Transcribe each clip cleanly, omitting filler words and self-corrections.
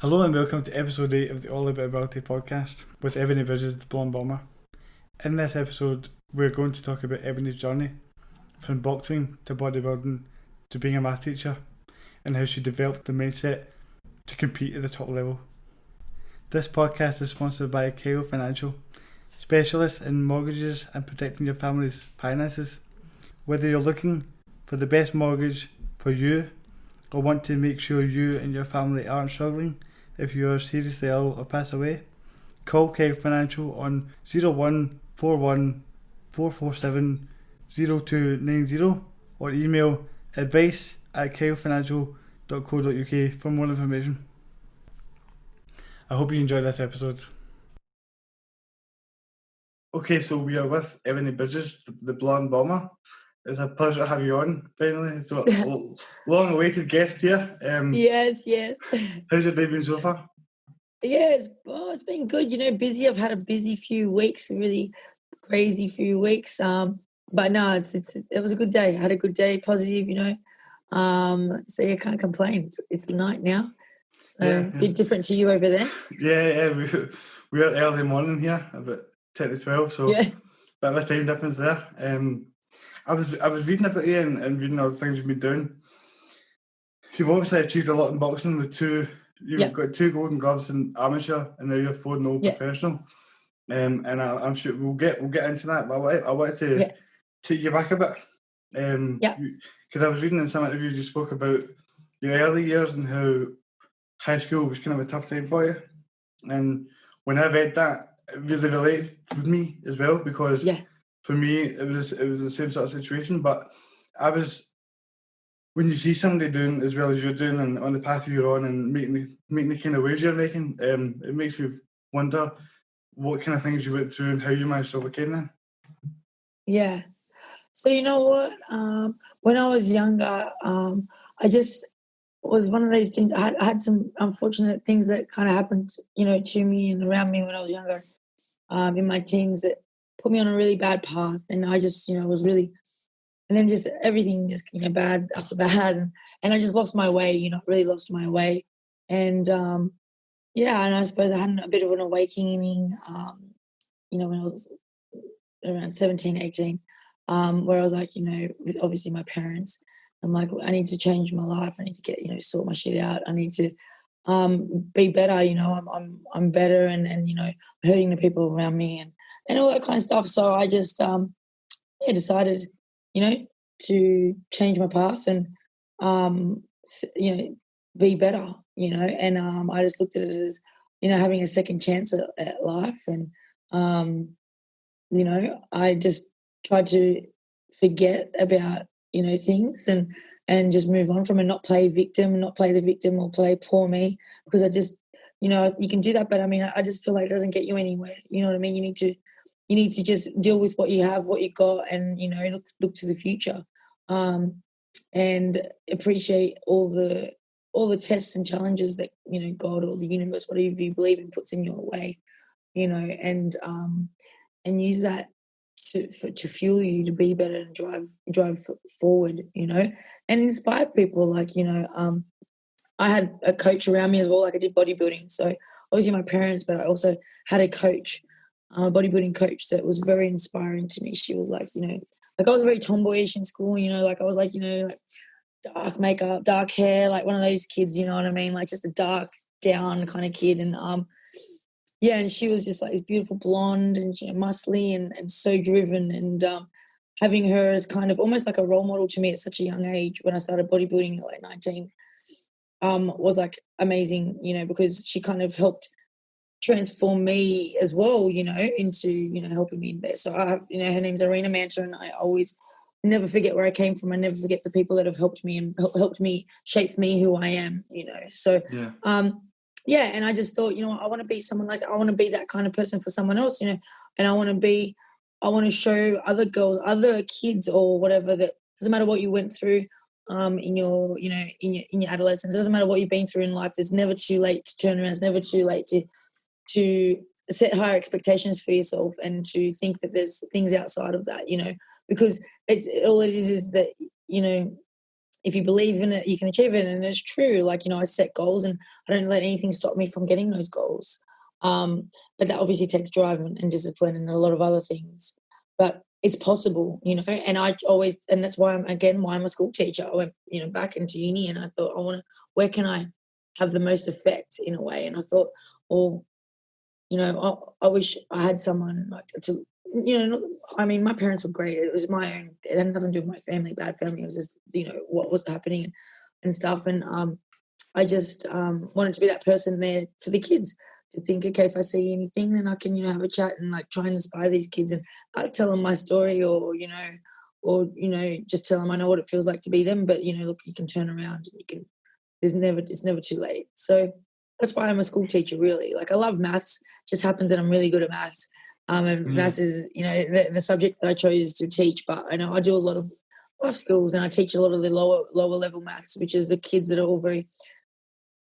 Hello and welcome to episode 8 of the All About Ability podcast with Ebanie Bridges, the Blonde Bomber. In this episode, we're going to talk about Ebanie's journey from boxing to bodybuilding to being a math teacher and how she developed the mindset to compete at the top level. This podcast is sponsored by Kyle Financial, specialists in mortgages and protecting your family's finances. Whether you're looking for the best mortgage for you or want to make sure you and your family aren't struggling if you are seriously ill or pass away, call Kyle Financial on 0141 447 0290 or email advice@kylefinancial.co.uk for more information. I hope you enjoy this episode. Okay, so we are with Ebanie Bridges, the Blonde Bomber. It's a pleasure to have you on, finally. It's been a long-awaited guest here. Yes. How's your day been so far? Yes, it's been good. Busy. I've had a busy few weeks, really crazy few weeks. But no, it was a good day. I had a good day, positive. So you can't complain. It's night now, so Yeah. a bit different to you over there. Yeah. We are early morning here, about 10 to 12, so Yeah. bit of a time difference there. I was reading about you and reading all the things you've been doing. You've obviously achieved a lot in boxing with you've got 2 golden gloves in amateur and now you're 4-0 professional. And I'm sure we'll get into that, but I wanted to take you back a bit. Because I was reading in some interviews you spoke about your early years and how high school was kind of a tough time for you. And when I read that, it really related with me as well, because for me it was the same sort of situation. But when you see somebody doing as well as you're doing and on the path you're on and making the kind of waves you're making, it makes me wonder what kind of things you went through and how you managed to overcome them. Yeah. So you know what? When I was younger, I just was one of those things. I had some unfortunate things that kind of happened, to me and around me when I was younger, in my teens, that put me on a really bad path. And I just, was really, and then just everything just bad after bad, and I just lost my way. Really lost my way, and and I suppose I had a bit of an awakening, when I was around 17, 18, where I was like, with obviously my parents, I'm like, I need to change my life. I need to get, sort my shit out. I need to be better. I'm better, and hurting the people around me and all that kind of stuff. So I just decided, to change my path and be better. And I just looked at it as having a second chance at life, and I just tried to forget about things and just move on from it, not play victim, not play the victim or play poor me, because I just you can do that, but I mean I just feel like it doesn't get you anywhere. You know what I mean? You need to just deal with what you have, what you got, and look to the future, and appreciate all the tests and challenges that God or the universe, whatever you believe in, puts in your way, and use that to fuel you to be better and drive forward, and inspire people. Like I had a coach around me as well. Like I did bodybuilding, so obviously my parents, but I also had a coach, a bodybuilding coach that was very inspiring to me. She was like, like I was very tomboyish in school, like I was like, like dark makeup, dark hair, like one of those kids, you know what I mean? Like just a dark down kind of kid. And and she was just like this beautiful blonde and muscly and so driven. And having her as kind of almost like a role model to me at such a young age when I started bodybuilding at like 19 was like amazing, because she kind of helped transform me as well, into, helping me in there. So I have, her name's Arena Manta, and I always never forget where I came from. I never forget the people that have helped me and helped me shape me who I am, So, and I just thought, I want to be someone like that. I want to be that kind of person for someone else, and I want to show other girls, other kids or whatever, that doesn't matter what you went through in your, in your adolescence. It doesn't matter what you've been through in life. It's never too late to turn around. It's never too late to set higher expectations for yourself and to think that there's things outside of that, because all it is that, if you believe in it, you can achieve it. And it's true. Like, I set goals and I don't let anything stop me from getting those goals. But that obviously takes drive and discipline and a lot of other things. But it's possible, and and that's why I'm a school teacher. I went, back into uni, and I thought, where can I have the most effect in a way? And I thought, well, I wish I had someone like to, my parents were great. It was my own. It had nothing to do with my family, bad family. It was just, what was happening and stuff. And I just wanted to be that person there for the kids to think, okay, if I see anything, then I can, have a chat and like try and inspire these kids, and I tell them my story, or just tell them I know what it feels like to be them. But look, you can turn around. And you can. It's never too late. So that's why I'm a school teacher, really. Like, I love maths. It just happens that I'm really good at maths. And maths is, the subject that I chose to teach. But I know I do a lot of life skills, and I teach a lot of the lower level maths, which is the kids that are all very,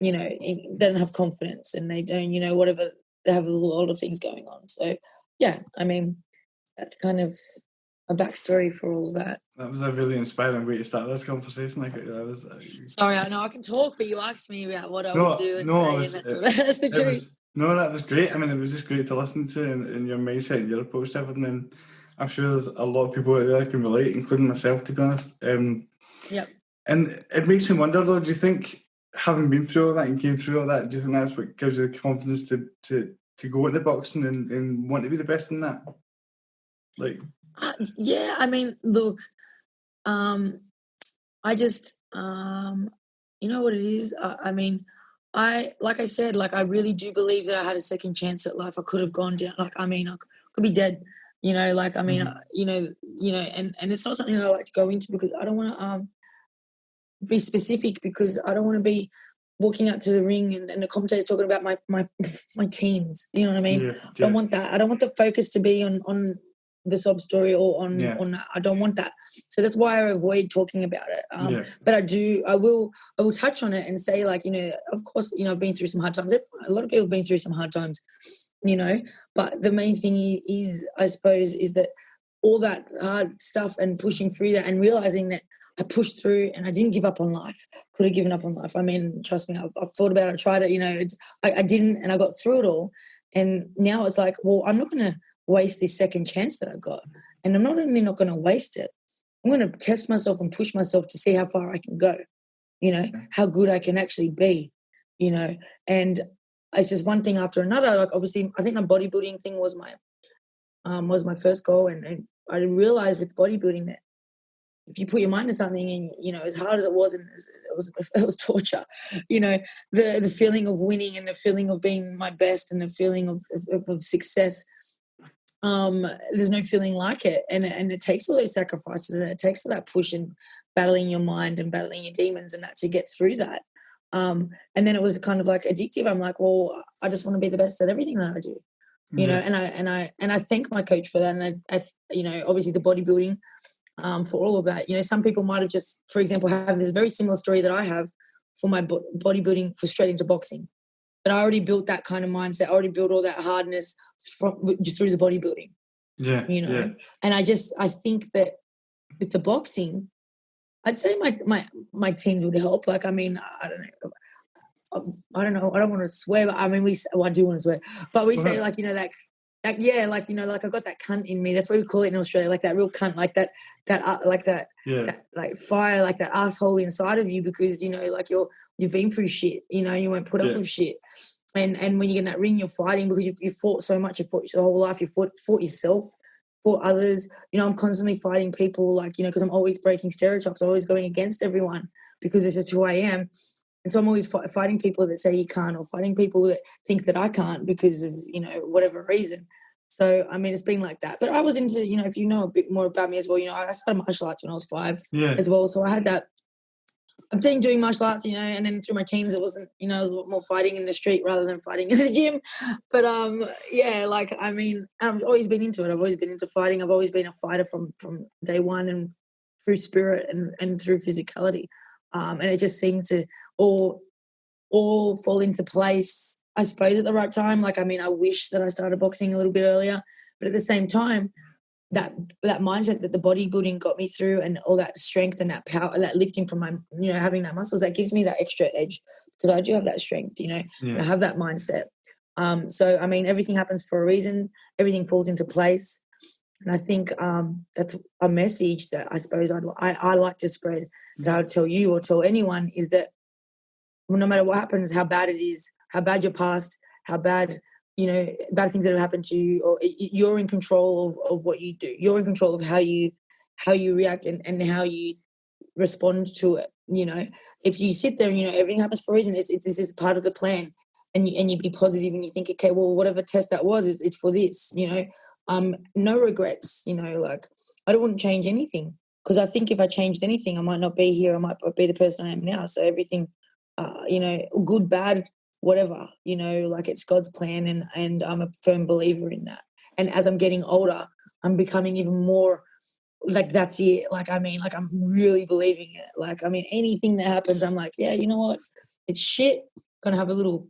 they don't have confidence, and they don't, whatever, they have a lot of things going on. So, yeah, that's kind of a backstory for all of that. That was a really inspiring way to start this conversation. That was. Sorry, I know I can talk, but you asked me about what I would do and say, and that's the truth. That was great. It was just great to listen to and your mindset and your approach to everything. And I'm sure there's a lot of people out there that can relate, including myself, to be honest. Yep. And it makes me wonder, though, do you think, having been through all that and came through all that, do you think that's what gives you the confidence to go into boxing and want to be the best in that? Like, yeah, look, I just, you know what it is? Like I said, like, I really do believe that I had a second chance at life. I could have gone down, like, I could be dead, and it's not something that I like to go into, because I don't want to be specific, because I don't want to be walking out to the ring and the commentator's talking about my teens. You know what I mean? Yeah. I don't want that. I don't want the focus to be on the sob story or on that. I don't want that. So that's why I avoid talking about it. But I will touch on it and say, like, of course, I've been through some hard times. A lot of people have been through some hard times, but the main thing is, I suppose, is that all that hard stuff and pushing through that and realizing that I pushed through and I didn't give up on life. Could have given up on life. Trust me, I've thought about it. I tried it, I didn't, and I got through it all. And now it's like, well, I'm not going to waste this second chance that I got. And I'm not only not going to waste it, I'm going to test myself and push myself to see how far I can go, how good I can actually be, and it's just one thing after another. Like, obviously, I think my bodybuilding thing was my first goal. And I realized with bodybuilding that if you put your mind to something, and as hard as it was, and it was torture, the feeling of winning and the feeling of being my best and the feeling of success, there's no feeling like it. And it takes all those sacrifices, and it takes all that push and battling your mind and battling your demons and that to get through that. And then it was kind of like addictive. I'm like, well, I just want to be the best at everything that I do, and I thank my coach for that. And I obviously the bodybuilding, for all of that. Some people might have just, for example, have this very similar story that I have for my bodybuilding for straight into boxing. But I already built that kind of mindset. I already built all that hardness through the bodybuilding. Yeah. And I think that with the boxing, I'd say my teams would help. Like, I don't know. I don't want to swear, but I do want to swear. But we say, like, like I've got that cunt in me. That's what we call it in Australia, like that real cunt, like that fire, like that asshole inside of you, because like you've been through shit. You won't put up with shit. And when you get in that ring, you're fighting because you fought so much. You fought your whole life. You fought yourself, fought others. I'm constantly fighting people, like, because I'm always breaking stereotypes. I'm always going against everyone because this is who I am. And so I'm always fighting people that say you can't, or fighting people that think that I can't because of, whatever reason. So, it's been like that. But I was into, if you know a bit more about me as well, I started martial arts when I was 5 as well. So I had that. I've been doing martial arts, and then through my teens, it wasn't, it was a lot more fighting in the street rather than fighting in the gym. But, I've always been into it. I've always been into fighting. I've always been a fighter from day one, and through spirit and through physicality. And it just seemed to all fall into place, I suppose, at the right time. Like, I wish that I started boxing a little bit earlier, but at the same time, that mindset that the bodybuilding got me through, and all that strength and that power, that lifting from my, having that muscles, that gives me that extra edge, because I do have that strength, and I have that mindset. So, I mean, everything happens for a reason. Everything falls into place. And I think that's a message that I suppose I like to spread, that I would tell you or tell anyone, is that no matter what happens, how bad it is, how bad your past, how bad, bad things that have happened to you, or you're in control of what you do. You're in control of how you react and how you respond to it. If you sit there and everything happens for a reason, this is part of the plan, and you be positive and you think, okay, well, whatever test that was, it's for this. No regrets. Like, I wouldn't change anything, because I think if I changed anything, I might not be here. I might not be the person I am now. So everything, good, bad, whatever, like, it's God's plan, and I'm a firm believer in that. And as I'm getting older, I'm becoming even more like, that's it. Like, I mean, like, I'm really believing it. Like, I mean, anything that happens, I'm like, yeah, you know what? It's shit. Gonna have a little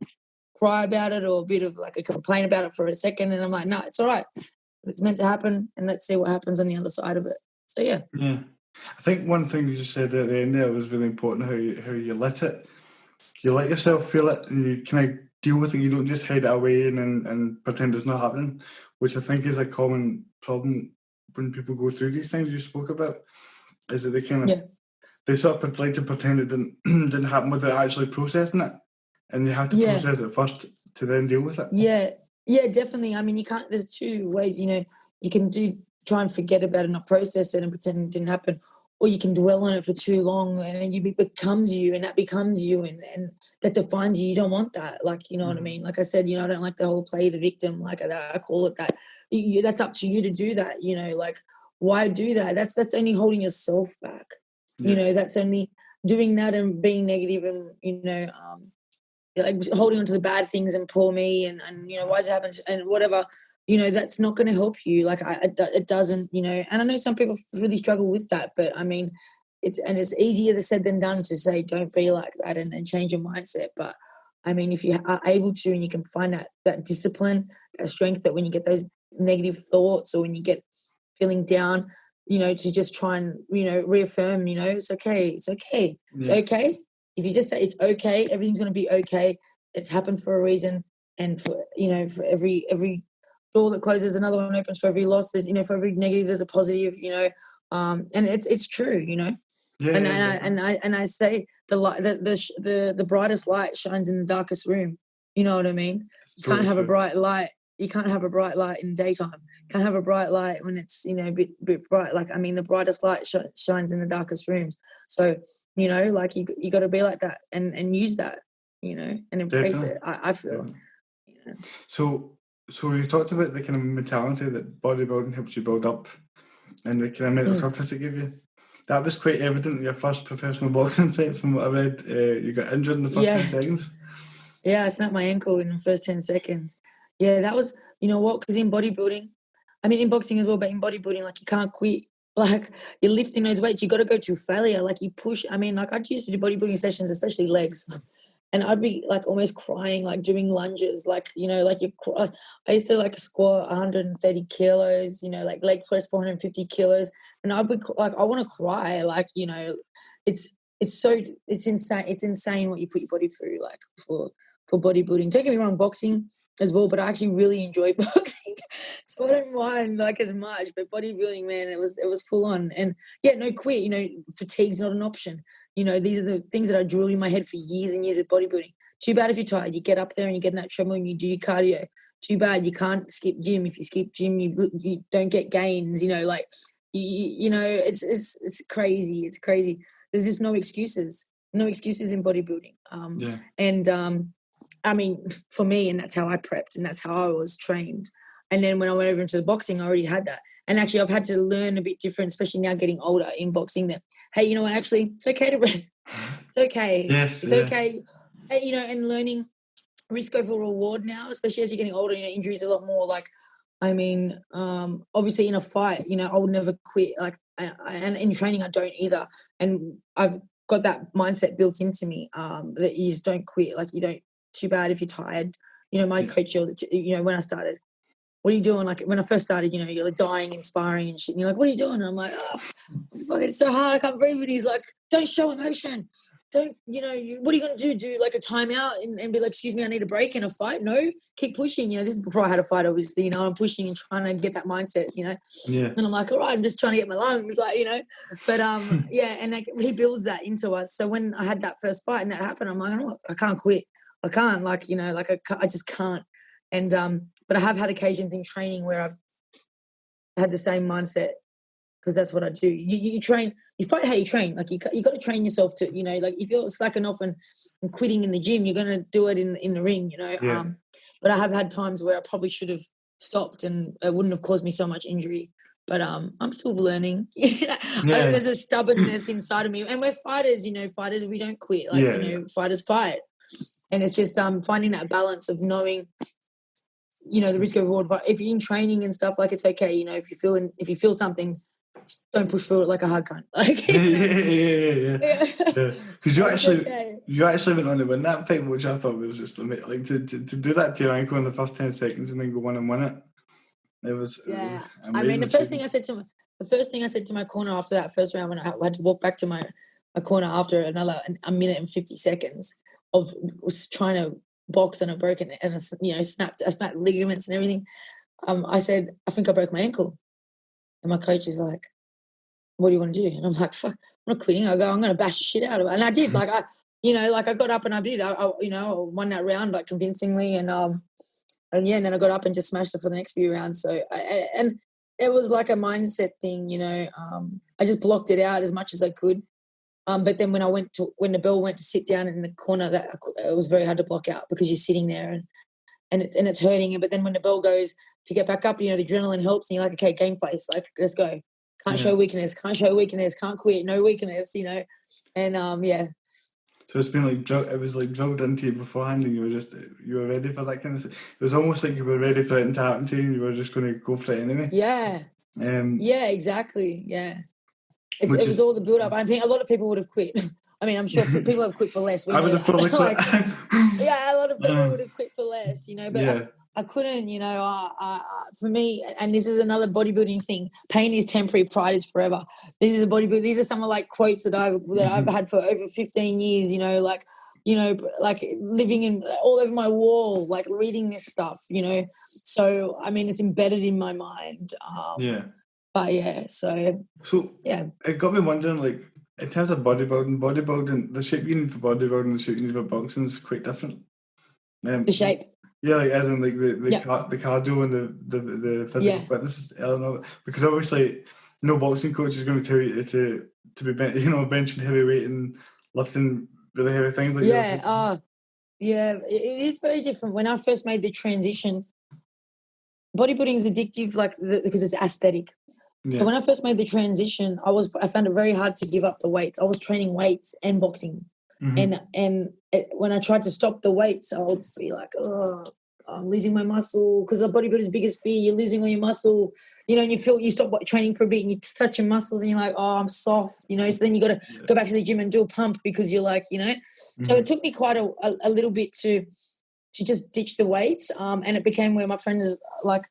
cry about it, or a bit of like a complain about it for a second. And I'm like, no, it's all right. It's meant to happen. And let's see what happens on the other side of it. So, yeah. Yeah. I think one thing you just said at the end there was really important, how you let it. You let yourself feel it, and you kind of deal with it. You don't just hide it away and pretend it's not happening, which I think is a common problem when people go through these things you spoke about, is that they kind of they sort of like to pretend it didn't happen without actually processing it, and you have to process it first to then deal with it. Yeah, definitely. I mean, you can't. There's two ways. You can try and forget about it, not process it, and pretend it didn't happen, or you can dwell on it for too long, and then it becomes you, and that becomes you, and that defines you. You don't want that. Like, you know what I mean? Like I said, I don't like the whole play the victim. Like, I call it that. That's up to you to do that. Like, why do that? That's only holding yourself back. That's only doing that and being negative, and like holding on to the bad things, and poor me, and why does it happen, and whatever. That's not going to help you. Like, it doesn't. And I know some people really struggle with that, but I mean, it's easier said than done to say don't be like that and change your mindset. But I mean, if you are able to, and you can find that discipline, that strength, that when you get those negative thoughts, or when you get feeling down, to just try and reaffirm, it's okay, it's okay, it's okay. If you just say it's okay, everything's going to be okay. It's happened for a reason, and for for every door that closes, another one opens. For every loss, there's for every negative, there's a positive. And it's true. And I say the light, the brightest light shines in the darkest room. You know what I mean? You can't have a bright light. You can't have a bright light in daytime. Can't have a bright light when it's a bit bright. Like, I mean, the brightest light shines in the darkest rooms. So like, you got to be like that, and use that, and embrace it. I feel. So you talked about the kind of mentality that bodybuilding helps you build up, and the kind of mental toughness it gives you. That was quite evident in your first professional boxing fight, from what I read. You got injured in the first 10 seconds. Yeah, I snapped my ankle in the first 10 seconds. Yeah, that was, what? Because in bodybuilding, I mean, in boxing as well, but in bodybuilding, like, you can't quit. Like, you're lifting those weights, you got to go to failure. Like, you push. I mean, like, I used to do bodybuilding sessions, especially legs, and I'd be like almost crying, like doing lunges, like, like I used to like squat 130 kilos, like leg press 450 kilos, and I'd be like, I want to cry, like, it's insane. It's insane what you put your body through, like, for bodybuilding. Don't get me wrong, boxing as well, but I actually really enjoy boxing, so I don't mind like as much. But bodybuilding, man, it was full on. And no quit. Fatigue's not an option. These are the things that I drilled in my head for years and years of bodybuilding. Too bad if you're tired, you get up there and you get in that treadmill and you do your cardio. Too bad you can't skip gym. If you skip gym, you don't get gains. Like, it's crazy. It's crazy. There's just no excuses. No excuses in bodybuilding. And I mean, for me, and that's how I prepped, and that's how I was trained. And then when I went over into the boxing, I already had that. And actually, I've had to learn a bit different, especially now getting older in boxing, that, hey, you know what, actually, it's okay to rest. It's okay. It's okay. And learning risk over reward now, especially as you're getting older, injuries are a lot more. Like, I mean, obviously in a fight, I would never quit. Like, and in training, I don't either. And I've got that mindset built into me, that you just don't quit. Like, you don't, too bad if you're tired. My coach, when I started, what are you doing? Like when I first started, you know, you're like dying, inspiring and shit. And you're like, what are you doing? And I'm like, oh, fuck, it's so hard. I can't breathe. And he's like, don't show emotion. Don't, you know, what are you going to do? Do like a timeout and be like, excuse me, I need a break in a fight? No, keep pushing. You know, this is before I had a fight, obviously, you know, I'm pushing and trying to get that mindset, you know. Yeah. And I'm like, all right, I'm just trying to get my lungs, like, you know. But yeah, and like, he builds that into us. So when I had that first fight and that happened, I'm like, oh, I can't quit. I can't, like, you know, like I just can't. And but I have had occasions in training where I've had the same mindset, because that's what I do. You train, you fight how you train. Like you got to train yourself to, you know, like if you're slacking off and quitting in the gym, you're going to do it in the ring, you know. Yeah. But I have had times where I probably should have stopped and it wouldn't have caused me so much injury. But I'm still learning. You know, Yeah. there's a stubbornness inside of me, and we're fighters. You know, fighters, we don't quit. Like, you know, fighters fight, and it's just finding that balance of knowing, you know, the risk of reward. But if you're in training and stuff, like, it's okay. You know, if you feel something, just don't push through it like a hard cunt. Like, yeah. Because okay. you actually went on to win that fight, which I thought was just amazing. Like to do that to your ankle in the first 10 seconds and then go on and win it. It was amazing. I mean, the first thing I said to my corner after that first round, when I had to walk back to my corner after a minute and 50 seconds of was trying to box and I broke it and I snapped ligaments and everything. I said, I think I broke my ankle. And my coach is like, what do you want to do? And I'm like, fuck, I'm not quitting. I go, I'm going to bash the shit out of it. And I did. Like, I got up and I did. I won that round, like, convincingly. And then I got up and just smashed it for the next few rounds. So, and it was like a mindset thing, you know. I just blocked it out as much as I could. But then when the bell went to sit down in the corner, it was very hard to block out because you're sitting there and it's hurting you. But then when the bell goes to get back up, you know, the adrenaline helps and you're like, okay, game face, like, let's go. Can't show weakness, can't quit, no weakness, you know. And So it's been like it was like drilled into you beforehand, and you were ready for that kind of stuff. It was almost like you were ready for it to happen to you, and you were just going to go for it anyway. Yeah. Yeah, exactly. Yeah. It was all the build up. I think a lot of people would have quit. I mean, I'm sure people have quit for less. I would have probably quit. Yeah, a lot of people would have quit for less, you know. But I couldn't, you know. For me, and this is another bodybuilding thing. Pain is temporary, pride is forever. This is a bodybuilding. These are some of like quotes that I've had for over 15 years. You know, like living in all over my wall, like reading this stuff. You know, so I mean, it's embedded in my mind. But so yeah, it got me wondering, like, in terms of bodybuilding, the shape you need for bodybuilding, the shape you need for boxing is quite different. The shape. Yeah, like as in like the cardio and the physical fitness element, because obviously no boxing coach is going to tell you to be benching heavy weight and lifting really heavy things like that. It is very different. When I first made the transition, bodybuilding is addictive, like because it's aesthetic. Yeah. So when I first made the transition, I found it very hard to give up the weights. I was training weights and boxing. And when I tried to stop the weights, I would be like, oh, I'm losing my muscle, because the bodybuilder's biggest fear, you're losing all your muscle, you know, and you stop training for a bit and you touch your muscles and you're like, oh, I'm soft, you know, so then you got to go back to the gym and do a pump because you're like, you know. So it took me quite a little bit to just ditch the weights, and it became where my friend is like,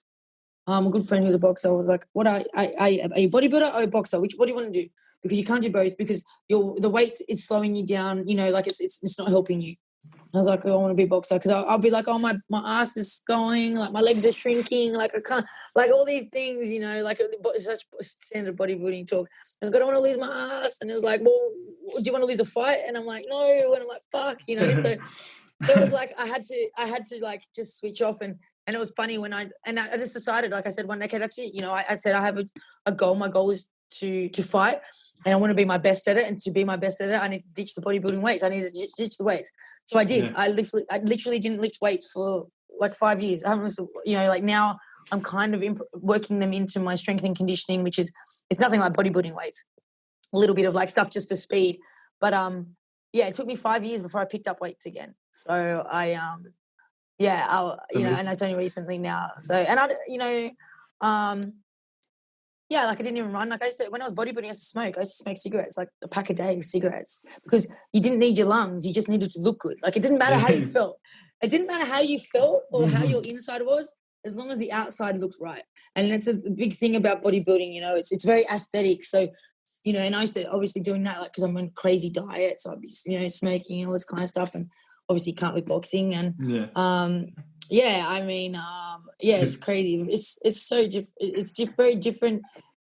a good friend who's a boxer, I was like, what are you a bodybuilder or a boxer? What do you want to do? Because you can't do both, because the weights is slowing you down, you know, like it's not helping you. And I was like, oh, I want to be a boxer, because I'll be like, oh, my ass is going, like my legs are shrinking, like I can't, like all these things, you know, like such standard bodybuilding talk. And I don't want to lose my ass. And it was like, well, do you want to lose a fight? And I'm like, no. And I'm like, fuck, you know. So it was like I had to like just switch off. And it was funny when I just decided, like I said, one day, okay, that's it. You know, I said I have a goal. My goal is to fight, and I want to be my best at it. And to be my best at it, I need to ditch the bodybuilding weights. I need to ditch the weights. So I did. Yeah. I literally didn't lift weights for like 5 years. I haven't lifted, you know, like now I'm kind of working them into my strength and conditioning, which is, it's nothing like bodybuilding weights. A little bit of like stuff just for speed. But it took me 5 years before I picked up weights again. So and it's only recently now. So, and like I didn't even run. Like I used to, when I was bodybuilding, I used to smoke. I used to smoke cigarettes, like a pack a day of cigarettes, because you didn't need your lungs. You just needed to look good. Like it didn't matter how you felt. It didn't matter how you felt or how your inside was. as long as the outside looks right. And it's a big thing about bodybuilding, you know, it's very aesthetic. So, you know, and I used to obviously doing that, like, because I'm on crazy diet, so I'd be, you know, smoking and all this kind of stuff, and obviously can't with boxing. And yeah, I mean, yeah, it's crazy. It's so it's very different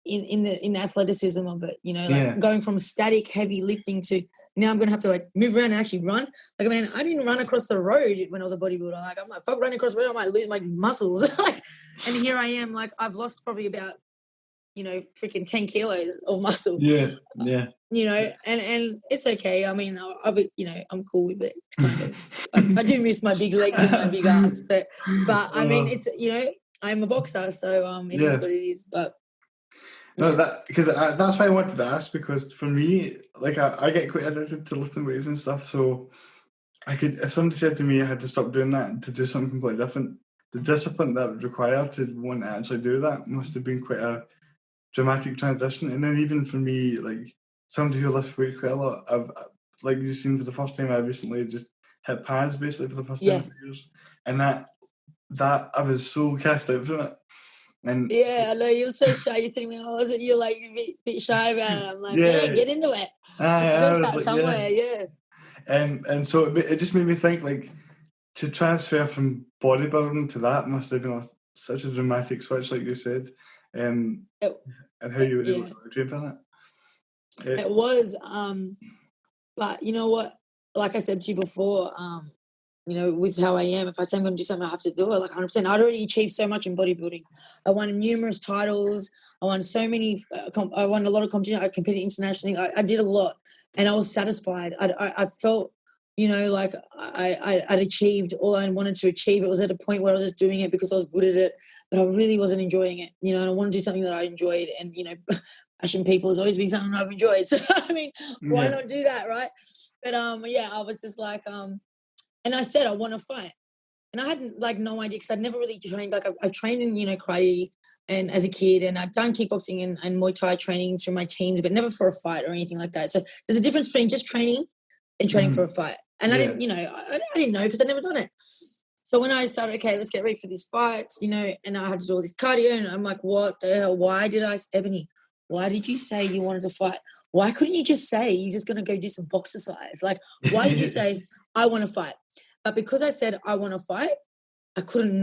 in the athleticism of it, you know, like going from static heavy lifting to now I'm gonna have to like move around and actually run. Like, man, I didn't run across the road when I was a bodybuilder. Like, I'm like, fuck, running across the road, I might lose my muscles. Like, and here I am, like, I've lost probably about, you know, freaking 10 kilos of muscle. Yeah. You know, and it's okay. I mean, you know, I'm cool with it. It's kind of, I do miss my big legs and my big ass, but I mean, it's, you know, I'm a boxer, so it is what it is. But no, that's why I wanted to ask, because for me, like, I get quite addicted to lifting weights and stuff. So if somebody said to me I had to stop doing that to do something completely different, the discipline that would require to want to actually do that must have been quite a dramatic transition. And then even for me, like somebody who lifts weight quite a lot, I've, like you've seen, for the first time I recently just hit pads basically for the first time in years, and that I was so cast out from it. And yeah, I know you're so shy. You're sitting there, wasn't you, like a bit shy about it? I'm like, yeah, get into it. Go start somewhere, And so it just made me think, like, to transfer from bodybuilding to that must have been such a dramatic switch, like you said, and how you were able to train for that. It was, but you know what? Like I said to you before, you know, with how I am, if I say I'm going to do something, I have to do it, like 100%. I'd already achieved so much in bodybuilding. I won numerous titles. I won so many. I won a lot of competition. I competed internationally. I did a lot, and I was satisfied. I felt, you know, like I'd achieved all I wanted to achieve. It was at a point where I was just doing it because I was good at it, but I really wasn't enjoying it. You know, and I want to do something that I enjoyed. And, you know, bashing people has always been something I've enjoyed. So I mean, why not do that, right? But yeah, I was just like, and I said I want to fight, and I had like no idea, because I'd never really trained. Like I trained in, you know, karate and as a kid, and I'd done kickboxing and Muay Thai training through my teens, but never for a fight or anything like that. So there's a difference between just training and training for a fight. And I didn't, you know, I didn't know, because I'd never done it. So when I started, okay, let's get ready for these fights, you know, and I had to do all this cardio, and I'm like, what the hell? Ebanie, why did you say you wanted to fight? Why couldn't you just say you're just going to go do some boxercise? Like, why did you say, I want to fight? But because I said I want to fight, I couldn't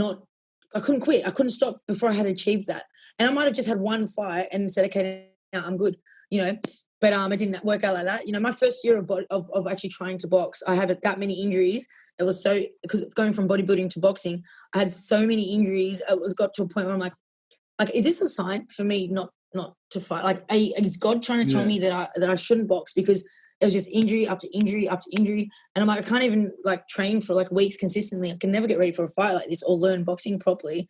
quit. I couldn't stop before I had achieved that. And I might have just had one fight and said, okay, now I'm good, you know. But it didn't work out like that. You know, my first year of actually trying to box, I had that many injuries. It was so, because going from bodybuilding to boxing, I had so many injuries. It got to a point where I'm like, is this a sign for me not to fight? Like, is God trying to tell me that I shouldn't box? Because it was just injury after injury after injury. And I'm like, I can't even like train for like weeks consistently. I can never get ready for a fight like this or learn boxing properly,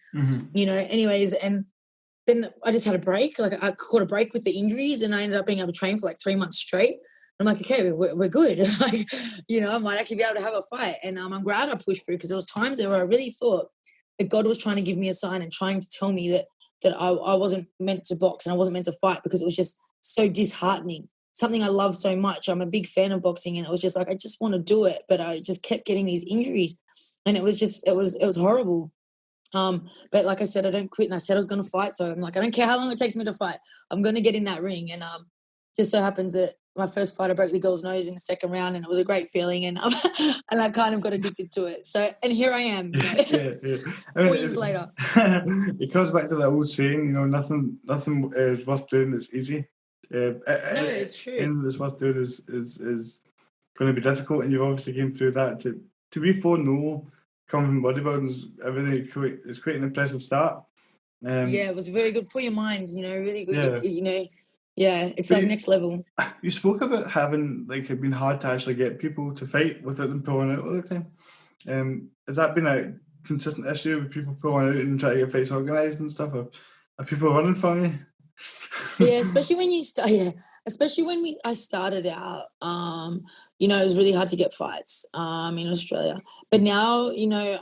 you know. Anyways, and then I just had a break. Like, I caught a break with the injuries, and I ended up being able to train for like 3 months straight. I'm like, okay, we're good. Like, you know, I might actually be able to have a fight. And I'm glad I pushed through, because there was times there where I really thought that God was trying to give me a sign and trying to tell me that I wasn't meant to box and I wasn't meant to fight, because it was just so disheartening. Something I love so much. I'm a big fan of boxing, and it was just like, I just want to do it, but I just kept getting these injuries, and it was horrible. But like I said, I don't quit, and I said I was going to fight. So I'm like, I don't care how long it takes me to fight. I'm going to get in that ring. And just so happens that my first fight, I broke the girl's nose in the second round, and it was a great feeling. And and I kind of got addicted to it. So, and here I am, you know, I mean, 4 years later. It comes back to that old saying, you know, nothing is worth doing that's easy. No, it's true. Anything that's worth doing is going to be difficult, and you've obviously came through that. To be 4-0 coming from bodybuilding is quite an impressive start. Yeah, it was very good for your mind, you know, really good. You know, yeah, it's like next level. You spoke about having, like, it been hard to actually get people to fight without them pulling out all the time. Has that been a consistent issue with people pulling out and trying to get fights organised and stuff? Are people running from you? Yeah, especially when you start. Yeah, especially when I started out. You know, it was really hard to get fights. In Australia, but now, you know,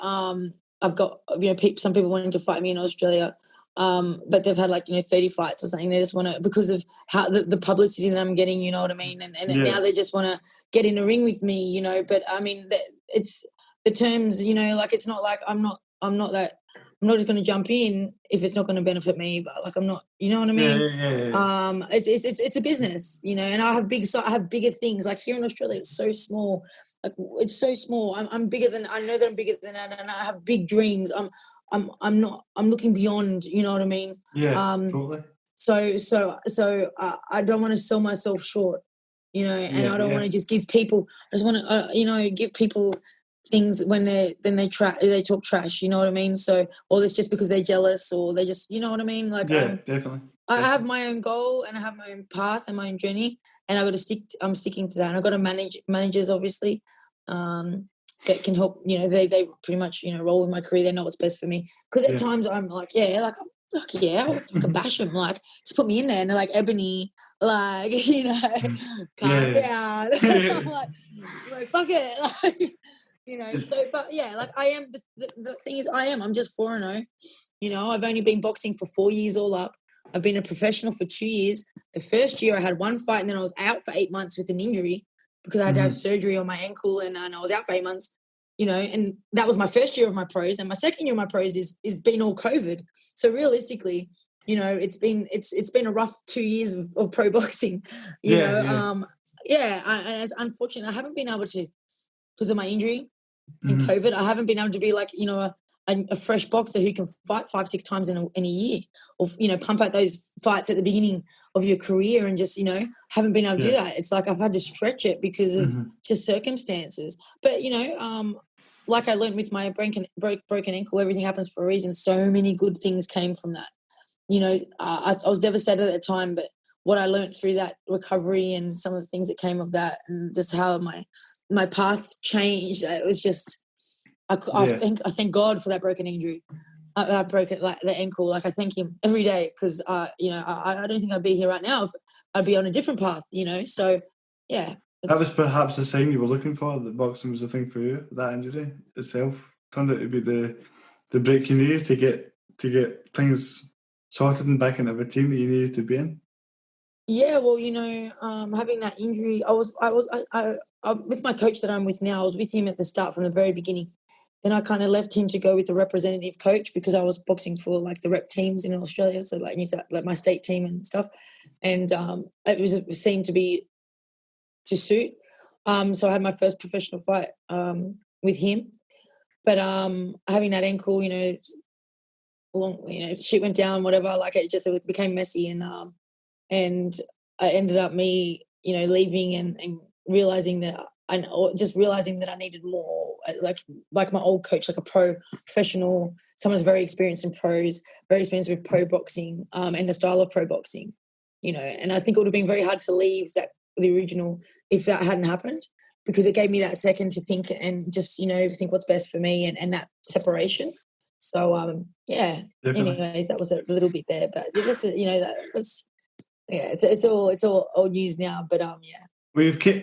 I've got, you know, some people wanting to fight me in Australia. But they've had, like, you know, 30 fights or something. They just want to, because of how the publicity that I'm getting, you know what I mean? And now they just want to get in a ring with me, you know. But I mean, it's the terms, you know, like, it's not like I'm not that I'm not just going to jump in if it's not going to benefit me. But like, I'm not, you know what I mean? Yeah. It's a business, you know, and I have bigger things. Like here in Australia, it's so small. Like it's so small. I'm bigger than, I know that I'm bigger than that, and I have big dreams. I'm looking beyond, you know what I mean? Yeah, totally. I don't want to sell myself short, you know, and I don't want to just give people. I just want to, you know, give people things when they talk trash. You know what I mean? So, or it's just because they're jealous, or they just, you know what I mean? Like, Yeah, definitely. I have my own goal, and I have my own path and my own journey, and I got to stick. I'm sticking to that. And I got to managers, obviously, that can help. You know, they pretty much, you know, roll with my career. They know what's best for me. Because at times I'm like, I'll fucking bash them. Like, just put me in there, and they're like, Ebanie, like, you know, calm down. I'm like, fuck it, like, you know. So, but yeah, like I am. The thing is, I'm just 4-0. You know, I've only been boxing for 4 years all up. I've been a professional for 2 years. The first year I had one fight, and then I was out for 8 months with an injury because I had to have surgery on my ankle, and I was out for 8 months. You know, and that was my first year of my pros, and my second year of my pros is been all COVID. So realistically, you know, it's been a rough 2 years of pro boxing. You know, and it's unfortunate I haven't been able to, because of my injury and COVID. I haven't been able to be like, you know, a fresh boxer who can fight 5-6 times in a year, or, you know, pump out those fights at the beginning of your career, and just, you know, haven't been able to do that. It's like I've had to stretch it because of just circumstances. But, you know, like I learned with my broken ankle, everything happens for a reason. So many good things came from that. You know, I was devastated at the time, but what I learned through that recovery and some of the things that came of that, and just how my path changed, it was just, I thank God for that broken injury. I broke it, like the ankle. Like, I thank him every day, because you know, I don't think I'd be here right now if I'd be on a different path. You know, so yeah. That was perhaps the sign you were looking for. That boxing was the thing for you. That injury itself turned out to be the break you needed to get things sorted and back into a routine that you needed to be in. Yeah, well, you know, having that injury, I with my coach that I'm with now. I was with him at the start from the very beginning. Then I kind of left him to go with a representative coach, because I was boxing for like the rep teams in Australia, so like like my state team and stuff, and it seemed to suit. So I had my first professional fight with him, but having that ankle, you know, shit went down, whatever. Like, it became messy, and I ended up you know, leaving and realizing that realizing that I needed more, like my old coach, like a pro professional, someone who's very experienced in pros, very experienced with pro boxing, and the style of pro boxing, you know. And I think it would have been very hard to leave the original if that hadn't happened, because it gave me that second to think and just, you know, think what's best for me, and that separation. So yeah. Definitely. Anyways, that was a little bit there, but just, you know, that's, yeah, it's all old news now, but yeah. I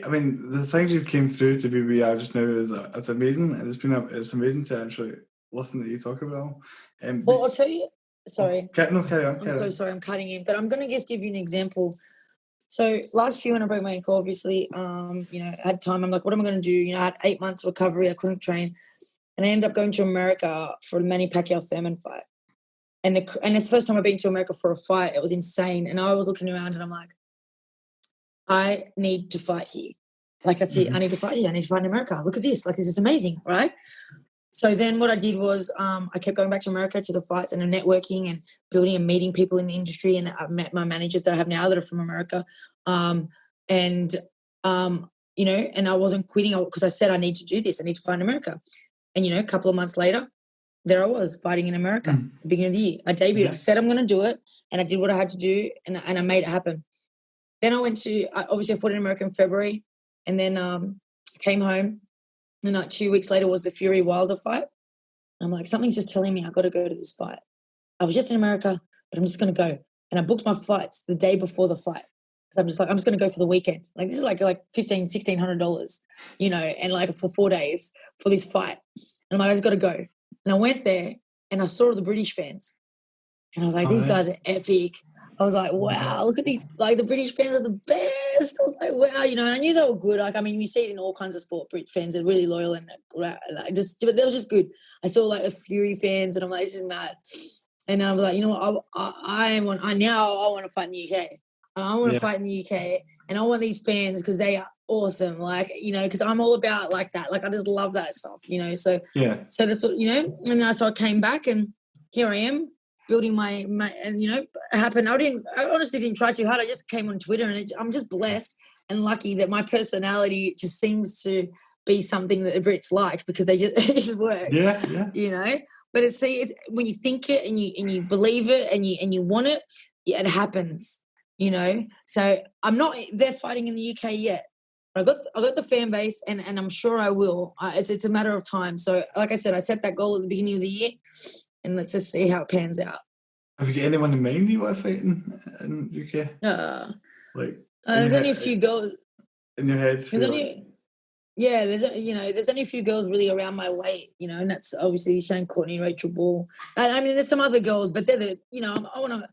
mean, the things you've came through to be where we are just now it's amazing, and it's amazing to actually listen to you talk about it all. Well, I'll tell you. Sorry. Carry on. I'm so sorry. I'm cutting in, but I'm going to just give you an example. So last year when I broke my ankle, obviously, you know, I had time. I'm like, what am I going to do? You know, I had 8 months of recovery. I couldn't train, and I ended up going to America for the Manny Pacquiao Thurman fight. And it's the first time I've been to America for a fight. It was insane. And I was looking around, and I'm like, I need to fight here. Like, that's it. I need to fight here. I need to fight in America. Look at this. Like, this is amazing, right? So then what I did was I kept going back to America to the fights, and networking and building and meeting people in the industry. And I've met my managers that I have now that are from America. You know, and I wasn't quitting, because I said I need to do this. I need to fight in America. And, you know, a couple of months later, there I was fighting in America, the beginning of the year. I debuted. Yeah. I said I'm going to do it, and I did what I had to do, and I made it happen. Then I fought in America in February, and then came home, and like 2 weeks later was the Fury Wilder fight. And I'm like, something's just telling me I've got to go to this fight. I was just in America, but I'm just going to go. And I booked my flights the day before the fight. Because I'm just going to go for the weekend. Like, this is like $1,600, you know, and like for 4 days for this fight. And I'm like, I just got to go. And I went there, and I saw the British fans. And I was like, these guys are epic. I was like, wow, look at these, like the British fans are the best. I was like, wow, and I knew they were good. Like, I mean, we see it in all kinds of sport. Brit fans are really loyal and like, but that was just good. I saw like the Fury fans, and I'm like, this is mad. And I was like, you know what, I want to fight in the UK. I want to fight in the UK, and I want these fans because they are awesome. Like, because I'm all about like that. Like, I just love that stuff. So so that's what and so I came back, and here I am building my and it happened. I honestly didn't try too hard. I just came on Twitter, and I'm just blessed and lucky that my personality just seems to be something that the Brits like, because it just works. But it's when you think it and you believe it and you want it, it happens. So I'm not there fighting in the UK yet. I got the fan base, and I'm sure I will. It's a matter of time. So like I said, I set that goal at the beginning of the year, and let's just see how it pans out. Have you got anyone in mind you want to fight in UK? There's only a few girls in your head. There's only a few girls really around my weight, and that's obviously Shane Courtney, Rachel Ball. I mean, there's some other girls, but they're I want to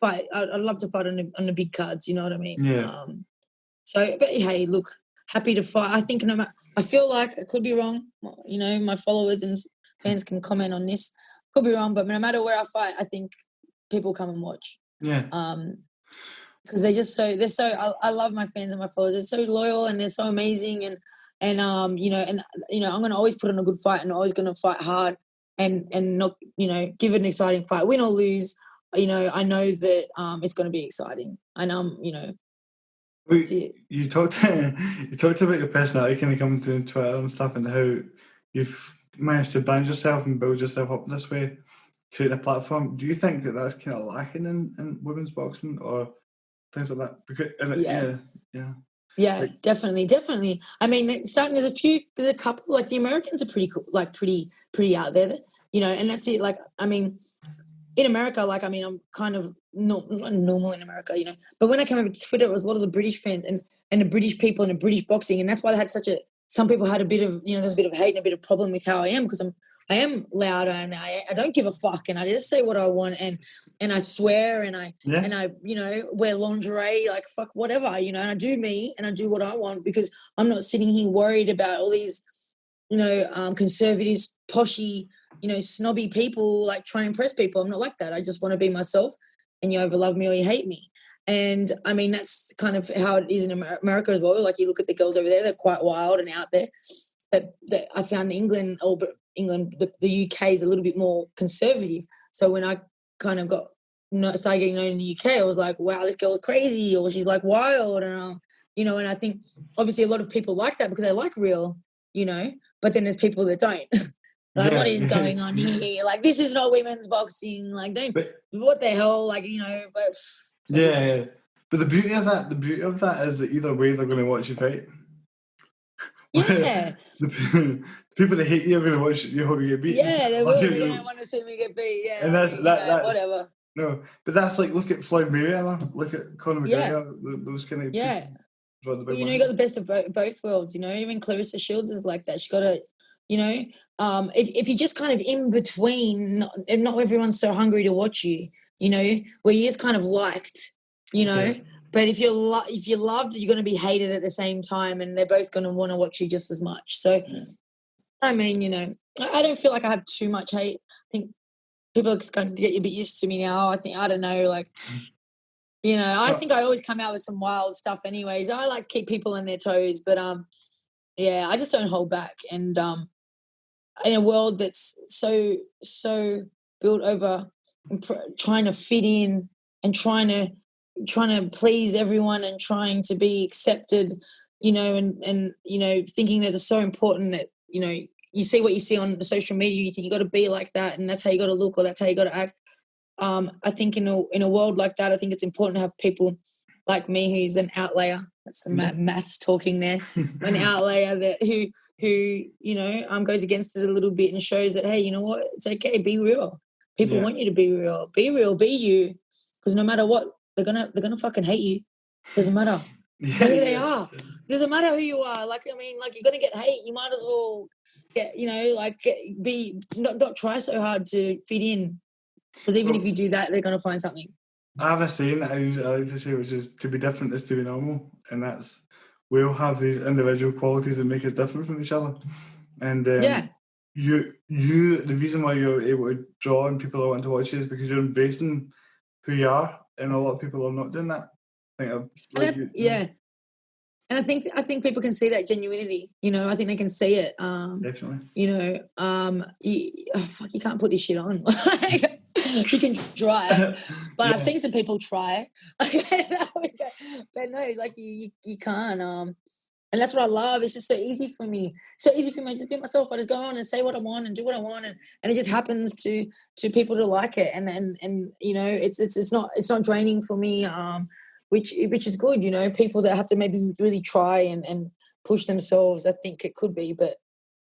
fight. I'd love to fight on the big cards. You know what I mean? Yeah. But hey, look, happy to fight. I think I feel like I could be wrong. My followers and fans can comment on this. Could be wrong, but no matter where I fight, I think people come and watch. Yeah. Because they're so. I love my fans and my followers. They're so loyal and they're so amazing, and I'm gonna always put on a good fight, and always gonna fight hard, and not give it an exciting fight, win or lose. I know that it's gonna be exciting, and you talked about your personality kind of coming to Twitter and stuff, and how you've managed to brand yourself and build yourself up this way, create a platform. Do you think that that's kind of lacking in women's boxing or things like that? Because definitely. I mean, there's a couple, like the Americans are pretty cool, like pretty out there, and that's it. Like, I mean, in America, like, I mean, I'm kind of not normal in America, but when I came over to Twitter, it was a lot of the British fans and the British people and the British boxing, and that's why they had some people had a bit of, there's a bit of hate and a bit of problem with how I am, because I am louder, and I don't give a fuck, and I just say what I want, and I swear, and I wear lingerie, like fuck whatever, and I do me, and I do what I want, because I'm not sitting here worried about all these, conservatives, poshy, snobby people like trying to impress people. I'm not like that. I just want to be myself, and you either love me or you hate me. And I mean, that's kind of how it is in America as well. Like, you look at the girls over there, they're quite wild and out there. But I found England, the UK is a little bit more conservative. So when I kind of started getting known in the UK, I was like, wow, this girl's crazy, or she's like wild. And, and I think obviously a lot of people like that because they like real, but then there's people that don't. Like, what is going on here? Like, this is not women's boxing. Like, what the hell? Like, but... Yeah. But the beauty of that is that either way they're going to watch you fight. Yeah. The people that hate you are going to watch you hope you get beat. Yeah, they will. They're going to want to see me get beat. Yeah. And that's whatever. No, but that's like, look at Floyd Mayweather, look at Conor McGregor, those kind of people. Yeah. Well, you got the best of both worlds, Even Clarissa Shields is like that. She's got a, if you're just kind of in between, not everyone's so hungry to watch you, where you're just kind of liked, but if you're loved, you're going to be hated at the same time, and they're both going to want to watch you just as much. So, I mean, I don't feel like I have too much hate. I think people are just going to get a bit used to me now. I don't know, like, I think I always come out with some wild stuff anyways. I like to keep people on their toes, but, I just don't hold back. And, in a world that's so built over trying to fit in and trying to please everyone and trying to be accepted, and thinking that it's so important that, you see what you see on the social media, you think you got to be like that, and that's how you got to look, or that's how you got to act. I think in a world like that, I think it's important to have people like me who's an outlier. That's some maths talking there. An outlier who goes against it a little bit and shows that, hey, you know what? It's okay. Be real. People want you to be real. Be real. Be you. Because no matter what, they're gonna fucking hate you. Doesn't matter. Who they are. Doesn't matter who you are. Like, I mean, like, you're gonna get hate. You might as well not try so hard to fit in. Because even if you do that, they're gonna find something. I have a saying that I like to say, which is to be different is to be normal, and that's we all have these individual qualities that make us different from each other. And Yeah. the reason why you're able to draw and people are wanting to watch you is because you're embracing who you are, and a lot of people are not doing that. I think like you, Yeah. And I think people can see that genuinity, you know, I think they can see it. definitely. You know, fuck, you can't put this shit on. You can try, but I've seen some people try. But no, like you can't. And that's what I love. It's just so easy for me. So easy for me. I just be myself. I just go on and say what I want and do what I want, and it just happens to people to like it. And you know, it's not draining for me. Which is good. You know, people that have to maybe really try and push themselves. I think it could be, but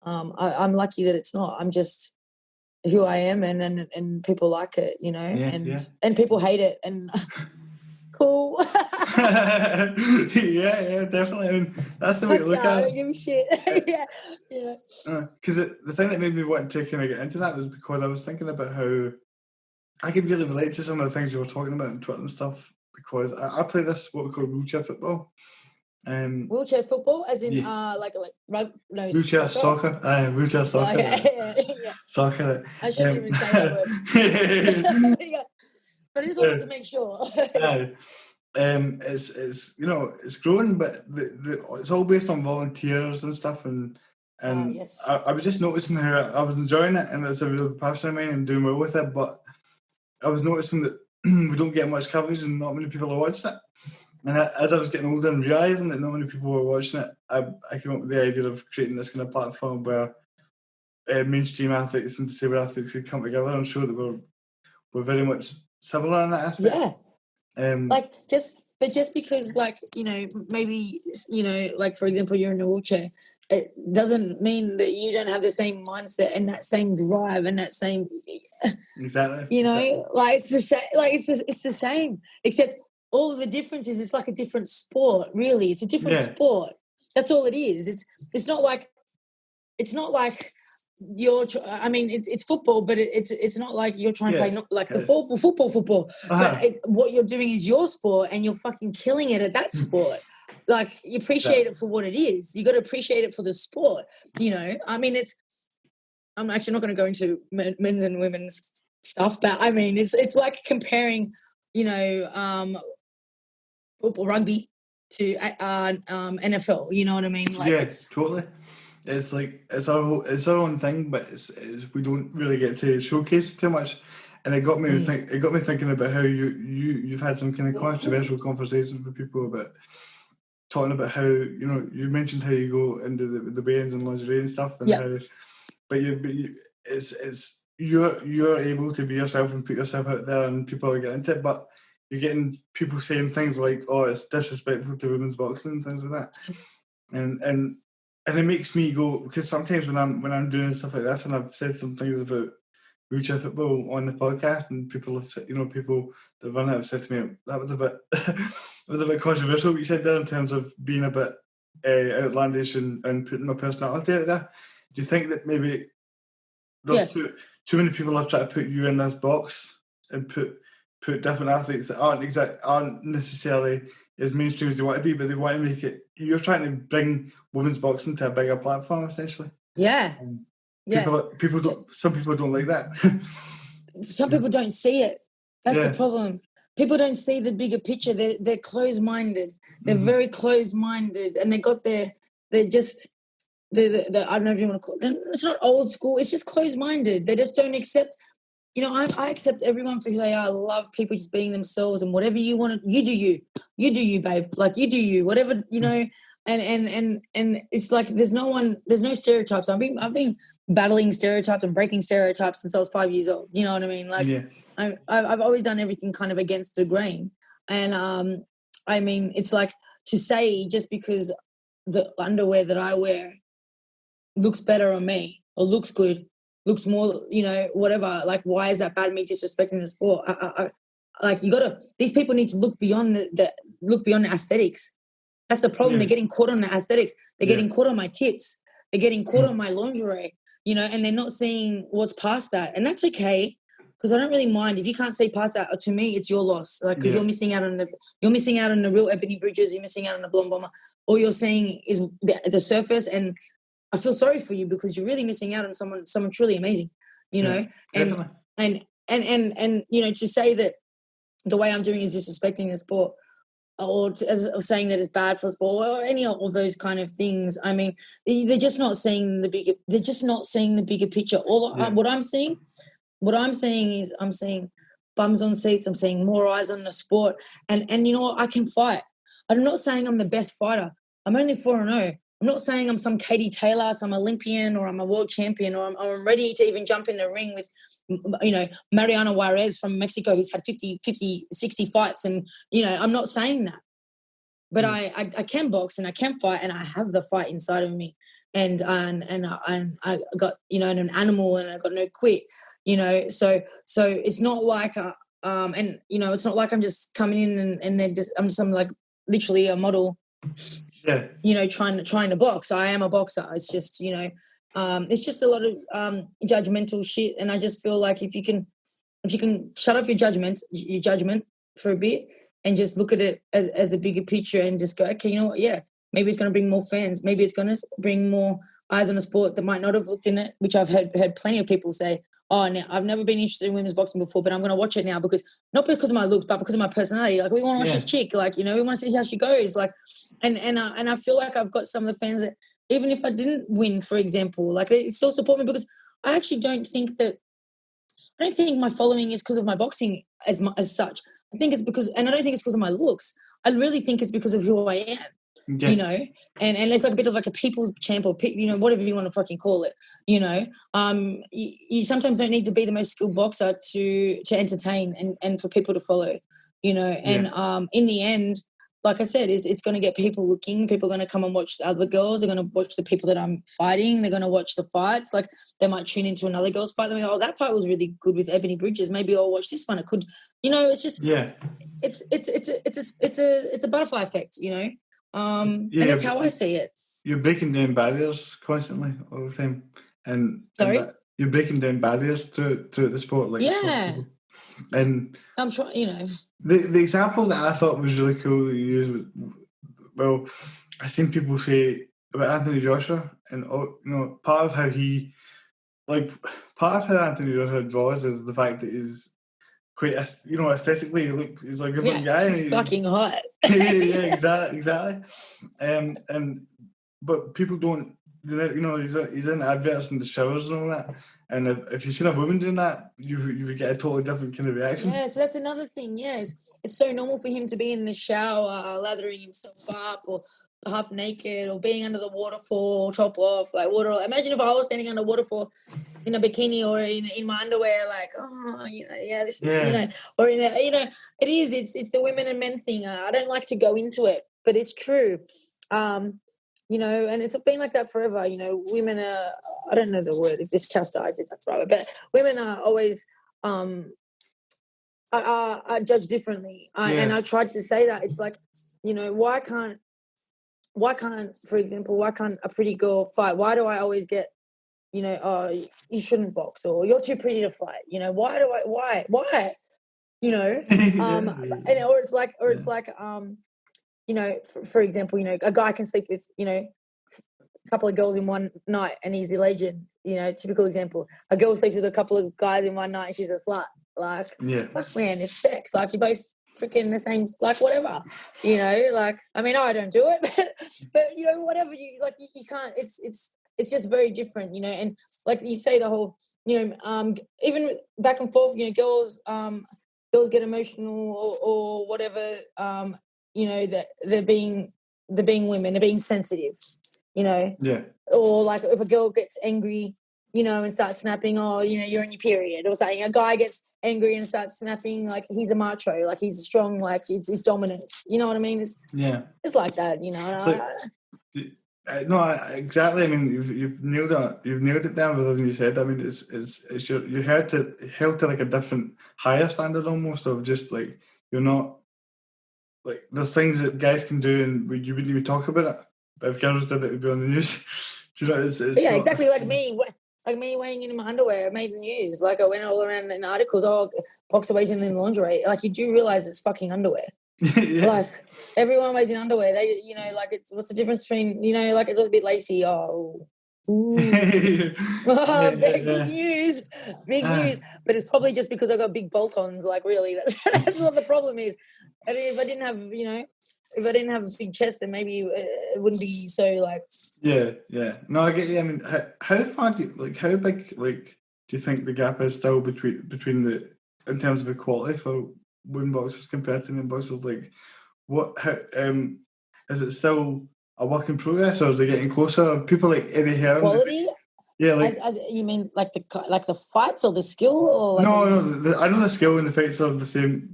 I'm lucky that it's not. I'm just who I am, and people like it. You know, and people hate it, and cool. yeah, definitely. I mean, that's the way to look at it. I don't give a shit. yeah. Because the thing that made me want to kind of get into that was because I was thinking about how I could really relate to some of the things you were talking about on Twitter and stuff. Because I play this what we call wheelchair football. Wheelchair football, as in like no, wheelchair soccer. Wheelchair soccer. Yeah. Soccer. I shouldn't even say that word. But I just wanted to make sure. It's you know, it's growing, but it's all based on volunteers and stuff, and yes. I was just noticing how I was enjoying it, and it's a real passion of mine and doing well with it, but I was noticing that we don't get much coverage and not many people are watching it. And as I was getting older and realising that not many people were watching it, I came up with the idea of creating this kind of platform where mainstream athletes and disabled athletes could come together and show that we're very much similar in that aspect. Yeah. Just because, like, you know, maybe, you know, like, for example, you're in a wheelchair, it doesn't mean that you don't have the same mindset and that same drive and that same exactly, you know, like it's the same, like it's the same, except all of the difference is it's like a different sport, really. It's a different sport. That's all it is. It's not like you're I mean, it's football, but it's not like you're trying to play like the football. But what you're doing is your sport, and you're fucking killing it at that sport. Like, you appreciate it for what it is. You got to appreciate it for the sport, you know. I mean, I'm actually not going to go into men's and women's stuff, but I mean, it's like comparing, you know, football, rugby to NFL. You know what I mean? Like, totally. It's like it's our own thing, but it's we don't really get to showcase too much. And it got me thinking about how you've had some kind of controversial conversations with people about talking about how, you know, you mentioned how you go into the bands and lingerie and stuff, and how, but you're able to be yourself and put yourself out there, and people are getting into it, but you're getting people saying things like, "Oh, it's disrespectful to women's boxing," and things like that, and it makes me go, because sometimes when I'm doing stuff like this, and I've said some things about wheelchair football on the podcast, and people have said, you know, people that run it have said to me, that was a bit it was a bit controversial what you said there in terms of being a bit outlandish and putting my personality out there. Do you think that maybe there's too many people have tried to put you in this box and put different athletes that aren't necessarily as mainstream as they want to be, but they want to make it, you're trying to bring women's boxing to a bigger platform, essentially? Some people don't like that. Some people don't see it. That's the problem. People don't see the bigger picture. They're closed-minded. They're very closed-minded, and they're just I don't know if you want to call it. It's not old school. It's just closed-minded. They just don't accept. You know, I accept everyone for who they are. I love people just being themselves, and whatever you want to, you do you. You do you, babe. Like, you do you. Whatever, you know. And it's like there's no stereotypes. I've been battling stereotypes and breaking stereotypes since I was 5 years old. You know what I mean? Like, I've always done everything kind of against the grain. And I mean, it's like to say just because the underwear that I wear looks better on me or looks good, looks more, you know, whatever. Like, why is that bad? Me disrespecting the sport? Like, these people need to look beyond the aesthetics. That's the problem. They're getting caught on the aesthetics. They're getting caught on my tits. They're getting caught on my lingerie, you know, and they're not seeing what's past that. And that's okay, because I don't really mind if you can't see past that. To me, it's your loss, like because you're missing out on the real Ebony Bridges. You're missing out on the blonde bomber. All you're seeing is the surface, and I feel sorry for you because you're really missing out on someone truly amazing, you know. And you know, to say that the way I'm doing is disrespecting the sport, or saying that it's bad for sport, or any of those kind of things. I mean, they're just not seeing the bigger. They're just not seeing the bigger picture. What I'm seeing is I'm seeing bums on seats. I'm seeing more eyes on the sport, and you know what? I can fight. I'm not saying I'm the best fighter. I'm only 4-0. I'm not saying I'm some Katie Taylor, some Olympian, or I'm a world champion, or I'm ready to even jump in the ring with, you know, Mariana Juarez from Mexico, who's had 50, 60 fights. And, you know, I'm not saying that. But I can box and I can fight, and I have the fight inside of me. And I got, you know, an animal, and I got no quit, you know. So it's not like, and, you know, it's not like I'm just coming in and they're just, I'm like literally a model. Yeah. You know, trying to box. I am a boxer. It's just, you know, it's just a lot of judgmental shit. And I just feel like if you can shut off your judgment for a bit and just look at it as a bigger picture and just go, okay, you know what? Yeah, maybe it's going to bring more fans. Maybe it's going to bring more eyes on the sport that might not have looked in it, which I've heard plenty of people say, oh, now I've never been interested in women's boxing before, but I'm going to watch it now because not because of my looks, but because of my personality. Like, we want to watch this chick, like, you know, we want to see how she goes. Like, and I feel like I've got some of the fans that even if I didn't win, for example, like, they still support me because I actually don't think my following is because of my boxing as such. I think it's because, and I don't think it's because of my looks. I really think it's because of who I am. Yeah. You know, and it's like a bit of like a people's champ, or you know, whatever you want to fucking call it. You know, you sometimes don't need to be the most skilled boxer to entertain and for people to follow. You know, and in the end, like I said, it's going to get people looking. People are going to come and watch the other girls. They're going to watch the people that I'm fighting. They're going to watch the fights. Like, they might tune into another girl's fight. They go, oh, that fight was really good with Ebanie Bridges. Maybe I'll watch this one. It could, you know. It's just it's a butterfly effect. You know. And that's how I see it. You're breaking down barriers constantly all the time, and you're breaking down barriers through the sport, like and I'm trying. You know, the example that I thought was really cool that you used. Well, I seen people say about Anthony Joshua, and you know, part of how Anthony Joshua draws is the fact that he's quite, you know, aesthetically he's like a good looking guy. He's fucking hot. yeah, exactly. But people don't, you know, he's in adverts in the showers and all that. And if you've seen a woman doing that, you would get a totally different kind of reaction. Yeah, so that's another thing. Yeah, it's so normal for him to be in the shower, lathering himself up, or half naked, or being under the waterfall, top off, like water. Imagine if I was standing under waterfall in a bikini or in my underwear, like, oh, you know, this is, you know, or in a, you know, it's the women and men thing. I don't like to go into it, but it's true. You know, and it's been like that forever. You know, women are, I don't know the word, if it's chastised, if that's right, but women are always are judged differently. And I tried to say that. It's like, you know, why can't, for example, why can't a pretty girl fight? Why do I always get, you know, oh, you shouldn't box, or you're too pretty to fight? You know, why? You know, and, or it's like, you know, for example, you know, a guy can sleep with, you know, a couple of girls in one night and he's a legend. You know, typical example. A girl sleeps with a couple of guys in one night and she's a slut. Like, fuck, man, it's sex. Like, you're both freaking the same, like, whatever. You know, like, I mean, I don't do it, but you know, whatever, you like, you can't. It's just very different, you know. And like you say, the whole, you know, even back and forth, you know, girls get emotional or whatever. You know, that they're being women, they're being sensitive, you know. Yeah. Or like if a girl gets angry, you know, and starts snapping, oh, you know, you're on your period, or something. A guy gets angry and starts snapping, like he's a macho, like he's strong, like it's dominance. You know what I mean? It's like that, you know. No, exactly. I mean, you've nailed it. You've nailed it down with everything you said. I mean, it's you're held to like a different, higher standard almost, of just like, you're not, like, there's things that guys can do and you wouldn't even talk about it. But if girls did it, it would be on the news. Do you know? It's exactly like me. Like me weighing in my underwear, it made the news. Like I went all around in articles, boxer weighs in lingerie. Like you do realize it's fucking underwear. Yes. Like everyone weighs in underwear. They, like it's what's the difference between, like it's just a bit lacy. Oh, ooh. Big news, big news. But it's probably just because I got big bolt-ons. Like really, that's what the problem is. And if I didn't have, if I didn't have a big chest, then maybe it wouldn't be so like. Yeah. No, I get you. I mean, how far do you, how big do you think the gap is still between the in terms of equality for women boxers compared to men boxers? Like, how is it still a work in progress, or is it getting closer? People like Eddie Hearn. Quality? Yeah, as you mean like the fights or the skill or like no. I know the skill and the fights are the same.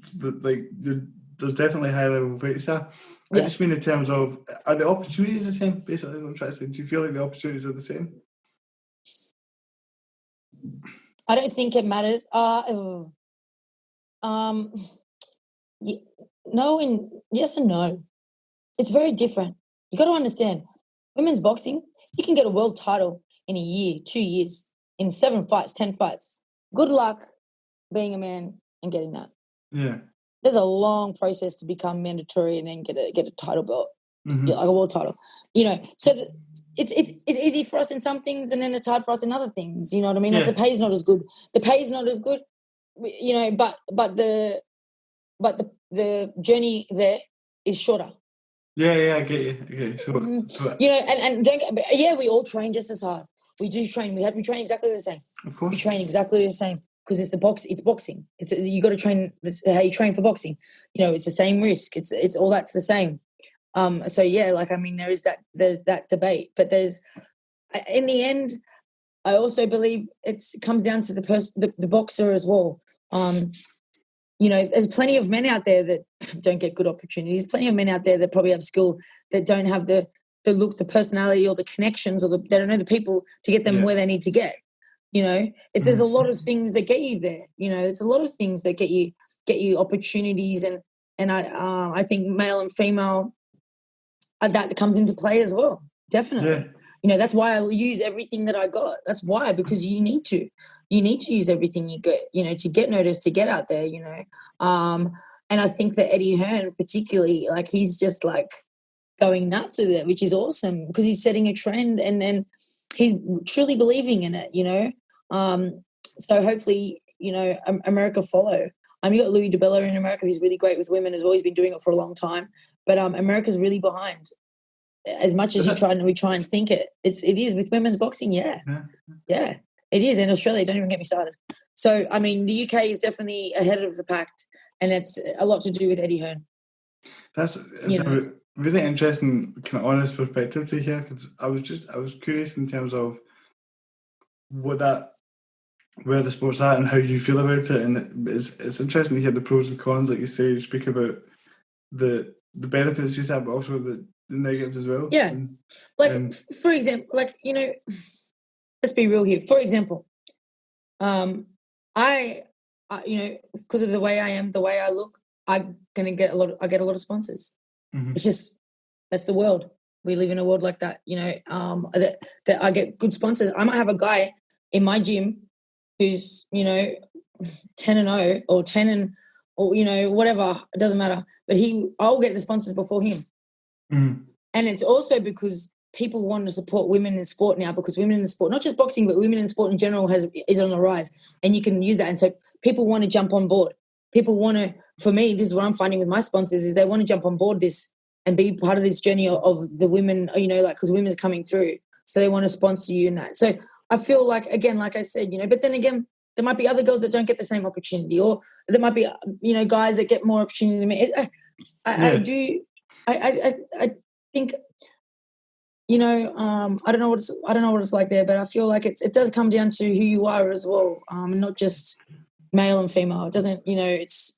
There's definitely high level fights there. I just mean in terms of, are the opportunities the same? Basically, what I'm trying to say. Do you feel like the opportunities are the same? I don't think it matters. No, and yes and no. It's very different. You got to understand, women's boxing, you can get a world title in a year, 2 years, in 7 fights, 10 fights. Good luck being a man and getting that. Yeah. There's a long process to become mandatory and then get a title belt, like a world title. So it's easy for us in some things, and then it's hard for us in other things. You know what I mean? Yeah. Like the pay's not as good. But the journey there is shorter. Yeah, I get you. Okay, so and don't get, we all train just as hard. We do train. We train exactly the same. Of course. We train exactly the same because it's it's boxing. You got to train. This how you train for boxing. It's the same risk. It's all that's the same. So yeah, like I mean, there's that debate, but there's in the end, I also believe it comes down to the boxer as well. There's plenty of men out there that don't get good opportunities. Plenty of men out there that probably have skill that don't have the looks, the personality, or the connections, or they don't know the people to get them where they need to get. There's a lot of things that get you there. It's a lot of things that get you opportunities, and I think male and female that comes into play as well. Definitely. Yeah. That's why I use everything that I got. That's why, because you need to use everything you get, to get noticed, to get out there, and I think that Eddie Hearn particularly, like he's just like going nuts with it, which is awesome because he's setting a trend and he's truly believing in it, so hopefully, America follow. You got Louis DiBella in America who's really great with women as well. He's been doing it for a long time, but America's really behind. As much as we try and think it is with women's boxing. Yeah, it is. In Australia, don't even get me started. So, I mean, the UK is definitely ahead of the pack, and it's a lot to do with Eddie Hearn. That's a really interesting, kind of honest perspective to hear, because I was curious in terms of where the sport's at and how you feel about it, and it's interesting to hear the pros and cons, like you say. You speak about the benefits you have, but also the negatives as well. Yeah, for example, let's be real here. For example, I because of the way I am, the way I look, I get a lot of sponsors. It's just that's the world. We live in a world like that, that I get good sponsors. I might have a guy in my gym who's 10-0 or 10 or whatever, it doesn't matter, but I'll get the sponsors before him. And it's also because people want to support women in sport now, because women in sport, not just boxing, but women in sport in general is on the rise, and you can use that. And so people want to jump on board. People want to, for me, this is what I'm finding with my sponsors, is they want to jump on board this and be part of this journey of the women, because women are coming through. So they want to sponsor you in that. So I feel like, again, like I said, but then again, there might be other girls that don't get the same opportunity, or there might be, guys that get more opportunity than me. I think, I don't know what it's like there, but I feel like it does come down to who you are as well, not just male and female. It doesn't, it's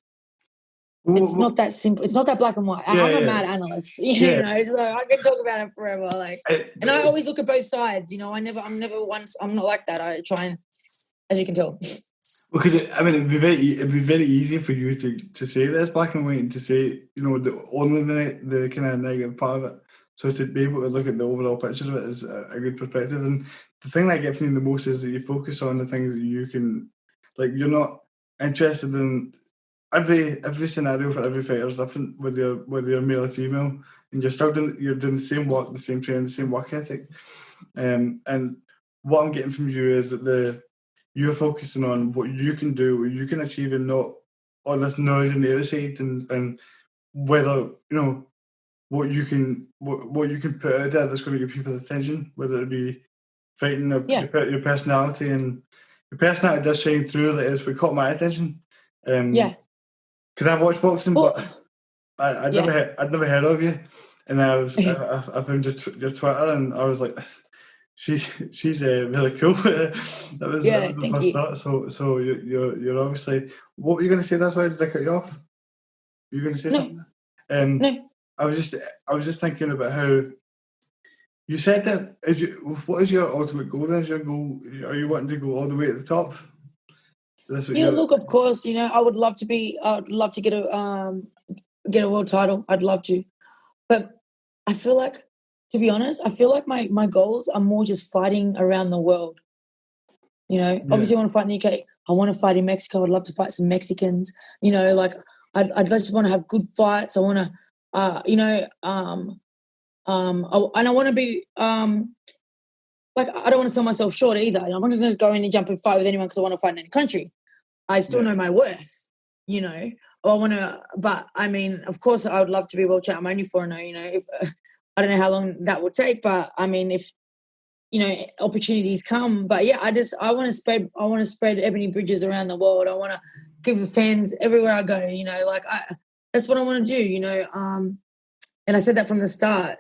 not that simple. It's not that black and white. I'm a mad analyst, so I can talk about it forever. And I always look at both sides. I'm not like that. I try and, as you can tell. Because it'd be very easy for you to say this black and white and to say the only the kind of negative part of it. So to be able to look at the overall picture of it is a good perspective. And the thing that I get from you the most is that you focus on the things that you can, like, you're not interested in every scenario for every fighter is different, whether you're male or female, and you're doing the same work, the same training, the same work ethic. And what I'm getting from you is that you're focusing on what you can do, what you can achieve, and not all this noise on the other side, and whether what you can put out there that's going to get people's attention, whether it be fighting or your personality. And your personality does shine through. That is what caught my attention. Because I watched boxing, but I'd never heard of you, and I found your Twitter, and I was like, she's really cool. that was the first thought. So you're obviously. What were you going to say? That's why did I cut you off? Were you going to say something? No. I was just thinking about how you said that. What is your ultimate goal? Then is your goal? Are you wanting to go all the way at the top? Look, of course, I would love to get a world title. I'd love to, but I feel like, to be honest, my goals are more just fighting around the world. Obviously, I want to fight in the UK. I want to fight in Mexico. I'd love to fight some Mexicans. Like I'd just want to have good fights. I want to, and I want to be like, I don't want to sell myself short either. I'm not going to go in and jump and fight with anyone because I want to fight in any country. I still know my worth, I want to, but I mean, of course, I would love to be world champ. I'm only 4-0, if I don't know how long that will take, but I mean, if opportunities come, but yeah, I want to spread Ebony bridges around the world. I want to give the fans everywhere I go, that's what I want to do, and I said that from the start,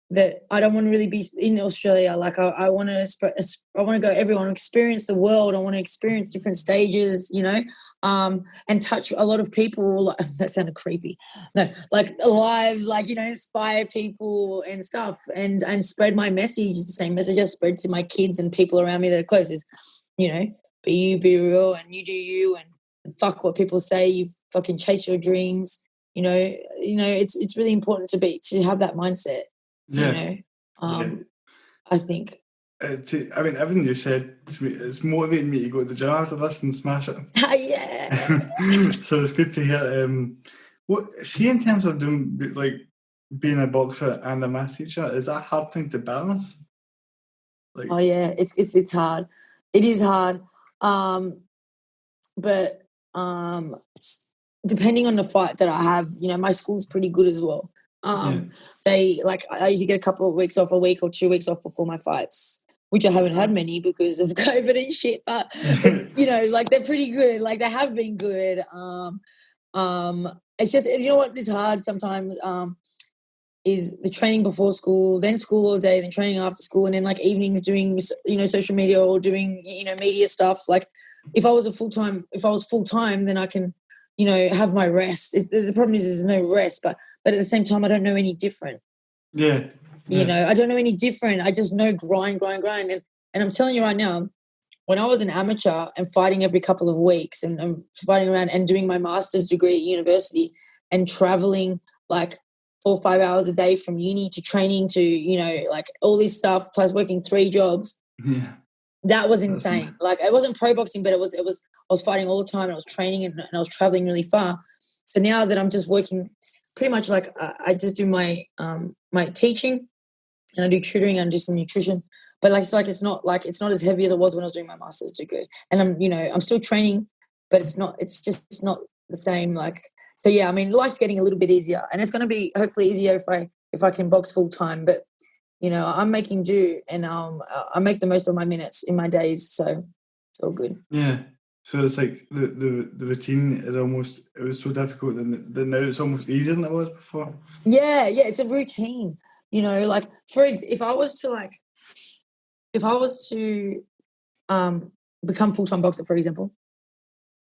that I don't want to really be in Australia. Like I want to go everyone, experience the world. I want to experience different stages, and touch a lot of people. That sounded creepy. No, like lives, inspire people and stuff, and spread my message. The same message I spread to my kids and people around me that are closest. Be you, be real, and you do you, and fuck what people say. You fucking chase your dreams. It's really important to have that mindset. I think. Everything you said to me, it's motivating me to go to the gym after this and smash it. Yeah. So it's good to hear. See, in terms of doing being a boxer and a math teacher, is that a hard thing to balance? It's hard. It is hard. But depending on the fight that I have, my school's pretty good as well. They I usually get a couple of weeks off, a week or 2 weeks off before my fights, which I haven't had many because of COVID and shit. But it's they're pretty good. They have been good. It's just what is hard sometimes. Is the training before school, then school all day, then training after school, and then evenings doing social media or doing media stuff. If I was full time, then I can have my rest. The problem is there's no rest, but at the same time I don't know any different. I don't know any different. I just know grind, and I'm telling you right now, when I was an amateur and fighting every couple of weeks and fighting around and doing my master's degree at university and traveling 4 or 5 hours a day from uni to training to all this stuff plus working 3 jobs, that was insane. It wasn't pro boxing, but I was fighting all the time and I was training and I was traveling really far. So now that I'm just working pretty much I just do my teaching and I do tutoring and do some nutrition, but it's not as heavy as it was when I was doing my master's degree. And I'm still training, but it's just not the same. So yeah, I mean, life's getting a little bit easier, and it's going to be hopefully easier if I can box full time. But I'm making do, and I make the most of my minutes in my days, so it's all good. Yeah. So it's the routine is almost, it was so difficult, and now it's almost easier than it was before. Yeah, it's a routine. If I was to become full-time boxer, for example,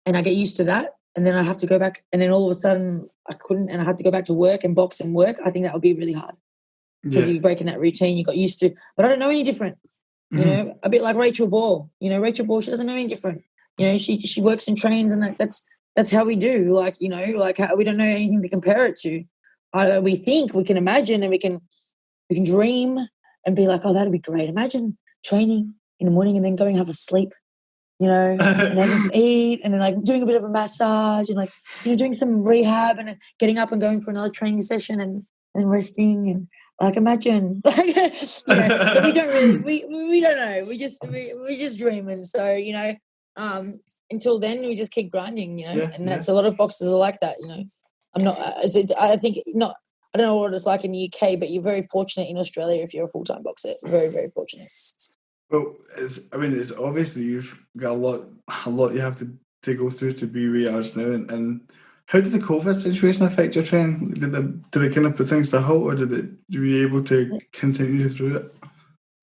and I get used to that, and then I have to go back, and then all of a sudden I couldn't, and I had to go back to work and box and work, I think that would be really hard because you're breaking that routine you got used to. But I don't know any different. A bit like Rachel Ball. Rachel Ball, she doesn't know any different. She works and trains, and that's how we do. We don't know anything to compare it to. we think, we can imagine, and we can dream and be like, oh, that'd be great. Imagine training in the morning and then going have a sleep, you know, and then just eat and then like doing a bit of a massage and like, you know, doing some rehab and then getting up and going for another training session and resting and like imagine like you know, but we don't really we don't know. We just dream. And so, you know, until then we just keep grinding, you know, and that's a lot of boxers are like that, you know. I think not. I don't know what it's like in the UK, but you're very fortunate in Australia if you're a full-time boxer. Very, very fortunate. Well, it's obviously you've got a lot you have to go through to be where you are now. And how did the COVID situation affect your training? Did it kind of put things to a halt, or were you able to continue through it?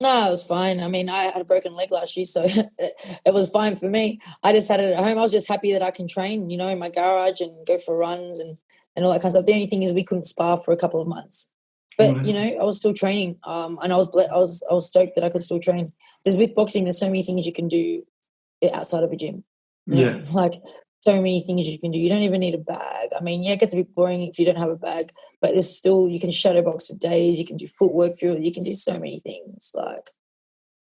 No, it was fine. I mean, I had a broken leg last year, so it was fine for me. I just had it at home. I was just happy that I can train, you know, in my garage and go for runs and all that kind of stuff. The only thing is we couldn't spar for a couple of months. But, you know, I was still training, and I was stoked that I could still train. Because with boxing, there's so many things you can do outside of a gym. You know? Like, so many things you can do. You don't even need a bag. I mean, yeah, it gets a bit boring if you don't have a bag, but there's still, you can shadow box for days. You can do footwork through it. You can do so many things. Like,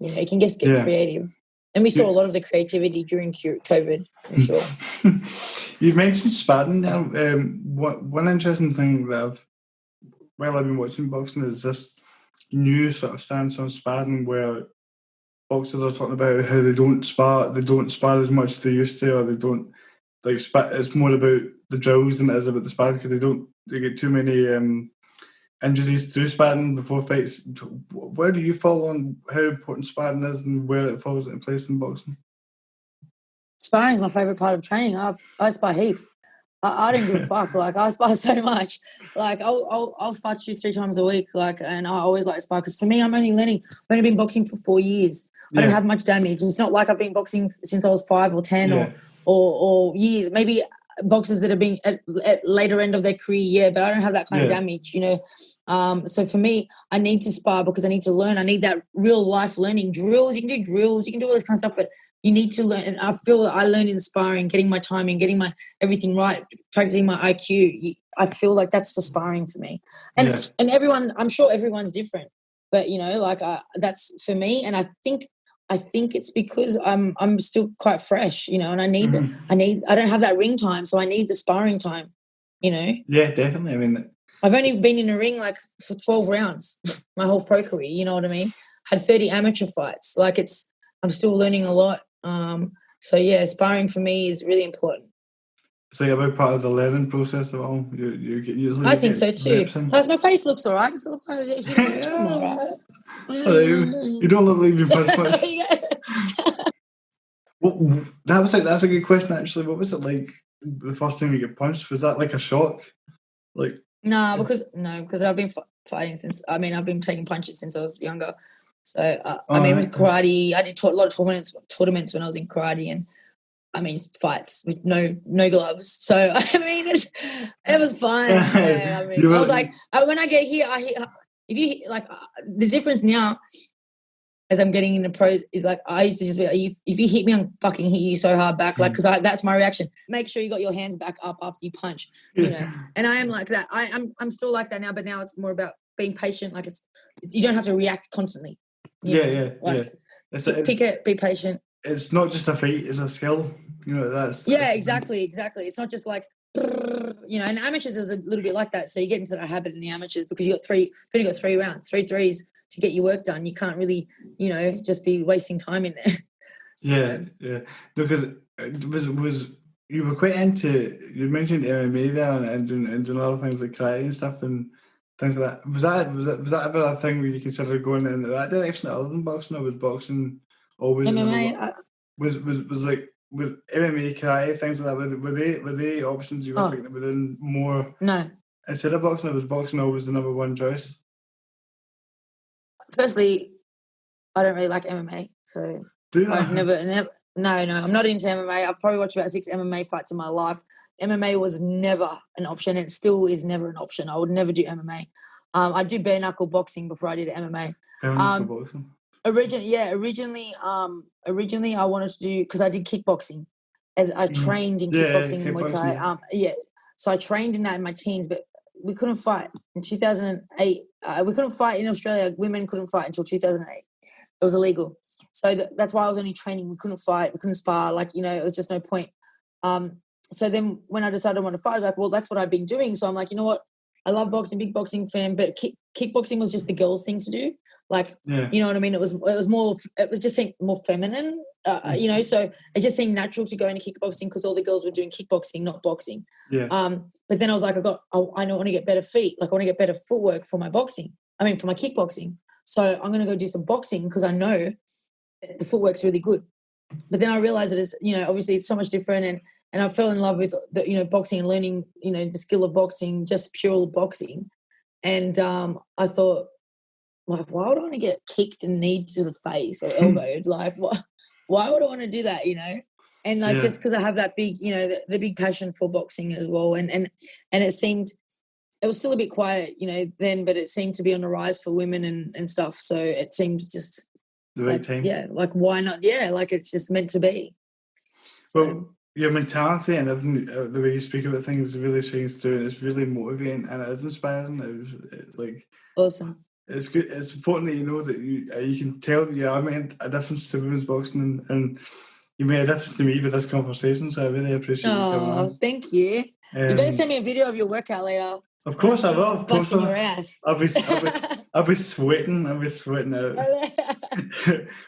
you know, you can just get creative. And we saw a lot of the creativity during COVID, for sure. You mentioned sparring now. One interesting thing that I've been watching boxing is this new sort of stance on sparring where boxers are talking about how they don't spar as much as they used to, or they don't like it's more about the drills than it is about the sparring because they get too many injuries through sparring before fights. Where do you fall on how important sparring is and where it falls into place in boxing? Sparring is my favourite part of training. I spar heaps. I don't give a fuck. Like, I spar so much. Like, I'll spar 2-3 times a week. Like, and I always like to spar because for me, I'm only learning. I've only been boxing for 4 years. I don't have much damage. It's not like I've been boxing since I was 5 or 10 or years. Maybe boxers that have been at later end of their career, but I don't have that kind of damage, you know. So for me, I need to spar because I need to learn. I need that real life learning. Drills, you can do drills, you can do all this kind of stuff, but you need to learn. And I feel that I learned in sparring, getting my timing, getting my everything right, practicing my IQ. I feel like that's for sparring for me. And everyone, I'm sure everyone's different, but you know, like that's for me. And I think it's because I'm still quite fresh, you know, and I don't have that ring time, so I need the sparring time, you know. Yeah, definitely. I mean, I've only been in a ring like for 12 rounds my whole pro career, you know what I mean? Had 30 amateur fights. Like I'm still learning a lot. So yeah, sparring for me is really important. It's like a big part of the learning process of all. I think so too. Plus, my face looks all right. Does it look like I get hit all right? You don't look like you've punched much. Well, that's a good question actually. What was it like the first time you get punched? Was that like a shock? Like No, because I've been fighting since. I mean, I've been taking punches since I was younger. So I mean, with karate, I did a lot of tournaments when I was in karate, and I mean, fights with no gloves. So I mean, it was fine. Yeah, I mean, I was like, when I get here, if you like the difference now as I'm getting into pros is like I used to just be like, if you hit me, I'm fucking hit you so hard back, like because that's my reaction. Make sure you got your hands back up after you punch, you know. And I am like that. I'm still like that now, but now it's more about being patient. Like you don't have to react constantly. Pick it, be patient. It's not just a fight; it's a skill. You know that's exactly. It's not just like, you know. And amateurs is a little bit like that. So you get into that habit in the amateurs because you've only got 3 rounds, 3 threes to get your work done. You can't really, you know, just be wasting time in there. Yeah. Because it was you were quite into. You mentioned MMA there and doing other things like karate and stuff and things like that. Was that ever a thing where you considered going in that direction other than boxing, or was boxing always MMA? Was like with MMA, karate, things like that? Were they options you were thinking within more? No. Instead of boxing, was boxing always the number one choice? Firstly, I don't really like MMA, so I've never. No, I'm not into MMA. I've probably watched about 6 MMA fights in my life. MMA was never an option, and it still is never an option. I would never do MMA. I do bare knuckle boxing before I did MMA. Bare knuckle boxing. Originally, I wanted to do because I did kickboxing, as I trained in kickboxing and Muay Thai. So I trained in that in my teens, but we couldn't fight in 2008. We couldn't fight in Australia. Women couldn't fight until 2008. It was illegal. So that's why I was only training. We couldn't fight. We couldn't spar. Like, you know, it was just no point. So then when I decided I wanted to fight, I was like, well, that's what I've been doing. So I'm like, you know what? I love boxing, big boxing fan, but kickboxing was just the girls' thing to do. Like, you know what I mean? It was just seemed more feminine, you know, so it just seemed natural to go into kickboxing because all the girls were doing kickboxing, not boxing. Yeah. But then I was like, I want to get better feet. Like, I want to get better footwork for my for my kickboxing. So I'm going to go do some boxing because I know the footwork's really good. But then I realized that it's, you know, obviously it's so much different. And I fell in love with, you know, boxing and learning, you know, the skill of boxing, just pure boxing. And I thought, like, why would I want to get kicked and kneed to the face or elbowed? Like, why would I want to do that, you know? And, like, just because I have that big, you know, the big passion for boxing as well. And it seemed, it was still a bit quiet, you know, then, but it seemed to be on the rise for women and stuff. So it seemed just the right time. Yeah, like, why not? Yeah, like, it's just meant to be. So, well, your mentality and everything, the way you speak about things really shines through, and it's really motivating and it is inspiring. Like, awesome. It's good. It's important that you know that you can tell that you are making a difference to women's boxing, and you made a difference to me with this conversation. So I really appreciate you coming on. Oh, thank you. You better send me a video of your workout later. Of course I will. Of course busting your ass. I'll be sweating. I'll be sweating out.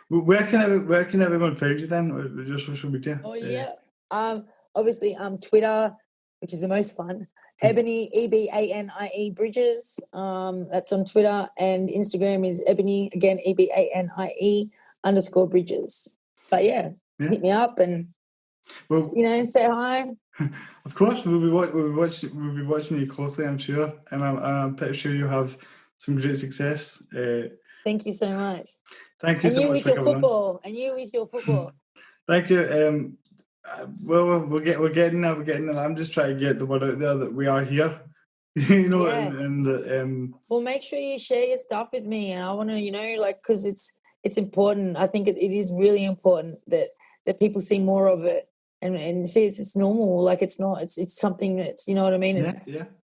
Where can everyone find you then? With your social media? Oh yeah. Obviously Twitter, which is the most fun. Ebanie, Ebanie Bridges. That's on Twitter, and Instagram is Ebanie, again Ebanie_Bridges. But yeah, hit me up and you know, say hi. Of course, we'll be watching you closely, I'm sure, and I'm pretty sure you'll have some great success. Thank you so much. Thank you so much for coming on. And you with your football. Thank you. Well, we're getting there. I'm just trying to get the word out there that we are here, you know. Yeah. Well, make sure you share your stuff with me, and I want to, you know, like, because it's important. I think it is really important that people see more of it and see it's normal. Like, it's not. It's something that's, you know what I mean.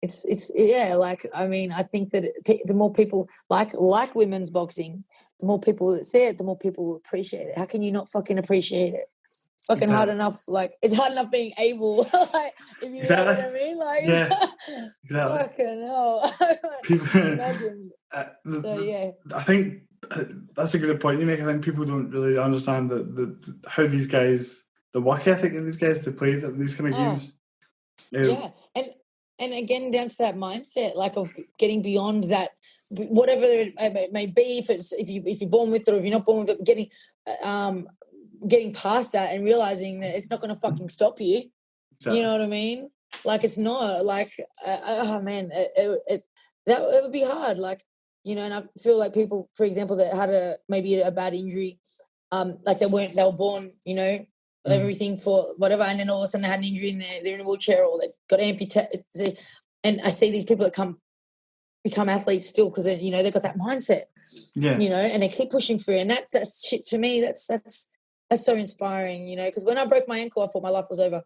It's like, I mean, I think that the more people like women's boxing, the more people that see it, the more people will appreciate it. How can you not fucking appreciate it? Fucking hard enough. Like, it's hard enough being able. Like, if you know what I mean. Like, exactly. Fucking hell. People, imagine. I think that's a good point you make. I think people don't really understand how these guys, the work ethic of these guys to play these kind of games. And again, down to that mindset, like, of getting beyond that, whatever it may be. If you're born with it or if you're not born with it, getting past that and realizing that it's not going to fucking stop you. Exactly. You know what I mean? Like, it's not like, man, it would be hard. Like, you know, and I feel like people, for example, that had maybe a bad injury, like they were born, you know, everything for whatever, and then all of a sudden they had an injury and they're in a wheelchair or they got amputated. And I see these people that become athletes still because, you know, they've got that mindset. Yeah. You know, and they keep pushing through, and that's shit to me. That's so inspiring, you know, because when I broke my ankle, I thought my life was over.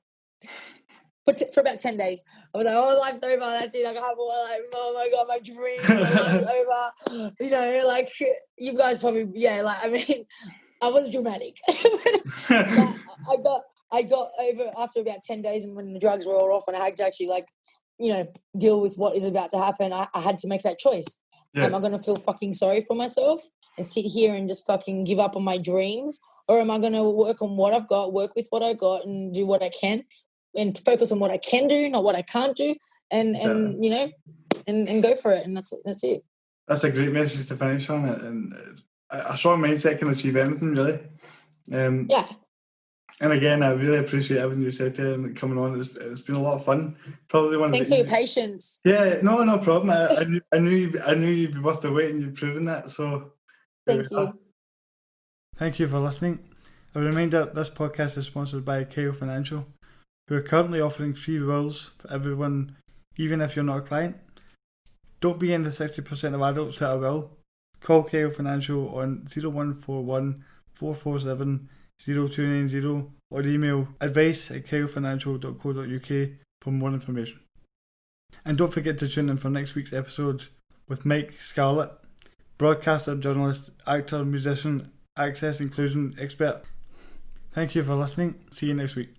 But for about 10 days, I was like, oh, life's over. That's it. Like, oh my God, my dream, my life's over. You know, like, you guys probably, like, I mean, I was dramatic. But I got over after about 10 days, and when the drugs were all off and I had to actually, like, you know, deal with what is about to happen, I had to make that choice. Yeah. Am I going to feel fucking sorry for myself and sit here and just fucking give up on my dreams? Or am I going to work on what I've got, work with what I got and do what I can and focus on what I can do, not what I can't do, and you know, and go for it. And that's it. That's a great message to finish on. And a strong mindset can achieve anything, really. And again, I really appreciate everything you said there and coming on. It's been a lot of fun. Probably one. Thanks for your patience. Yeah, no problem. I knew you'd be worth the wait, and you've proven that. So thank you. Thank you for listening. A reminder: this podcast is sponsored by Kyle Financial, who are currently offering free wills for everyone, even if you're not a client. Don't be in the 60% of adults that are will. Call Kyle Financial on 0141 447 0290 or email advice@kylefinancial.co.uk for more information. And don't forget to tune in for next week's episode with Mike Scarlett, broadcaster, journalist, actor, musician, access inclusion expert. Thank you for listening. See you next week.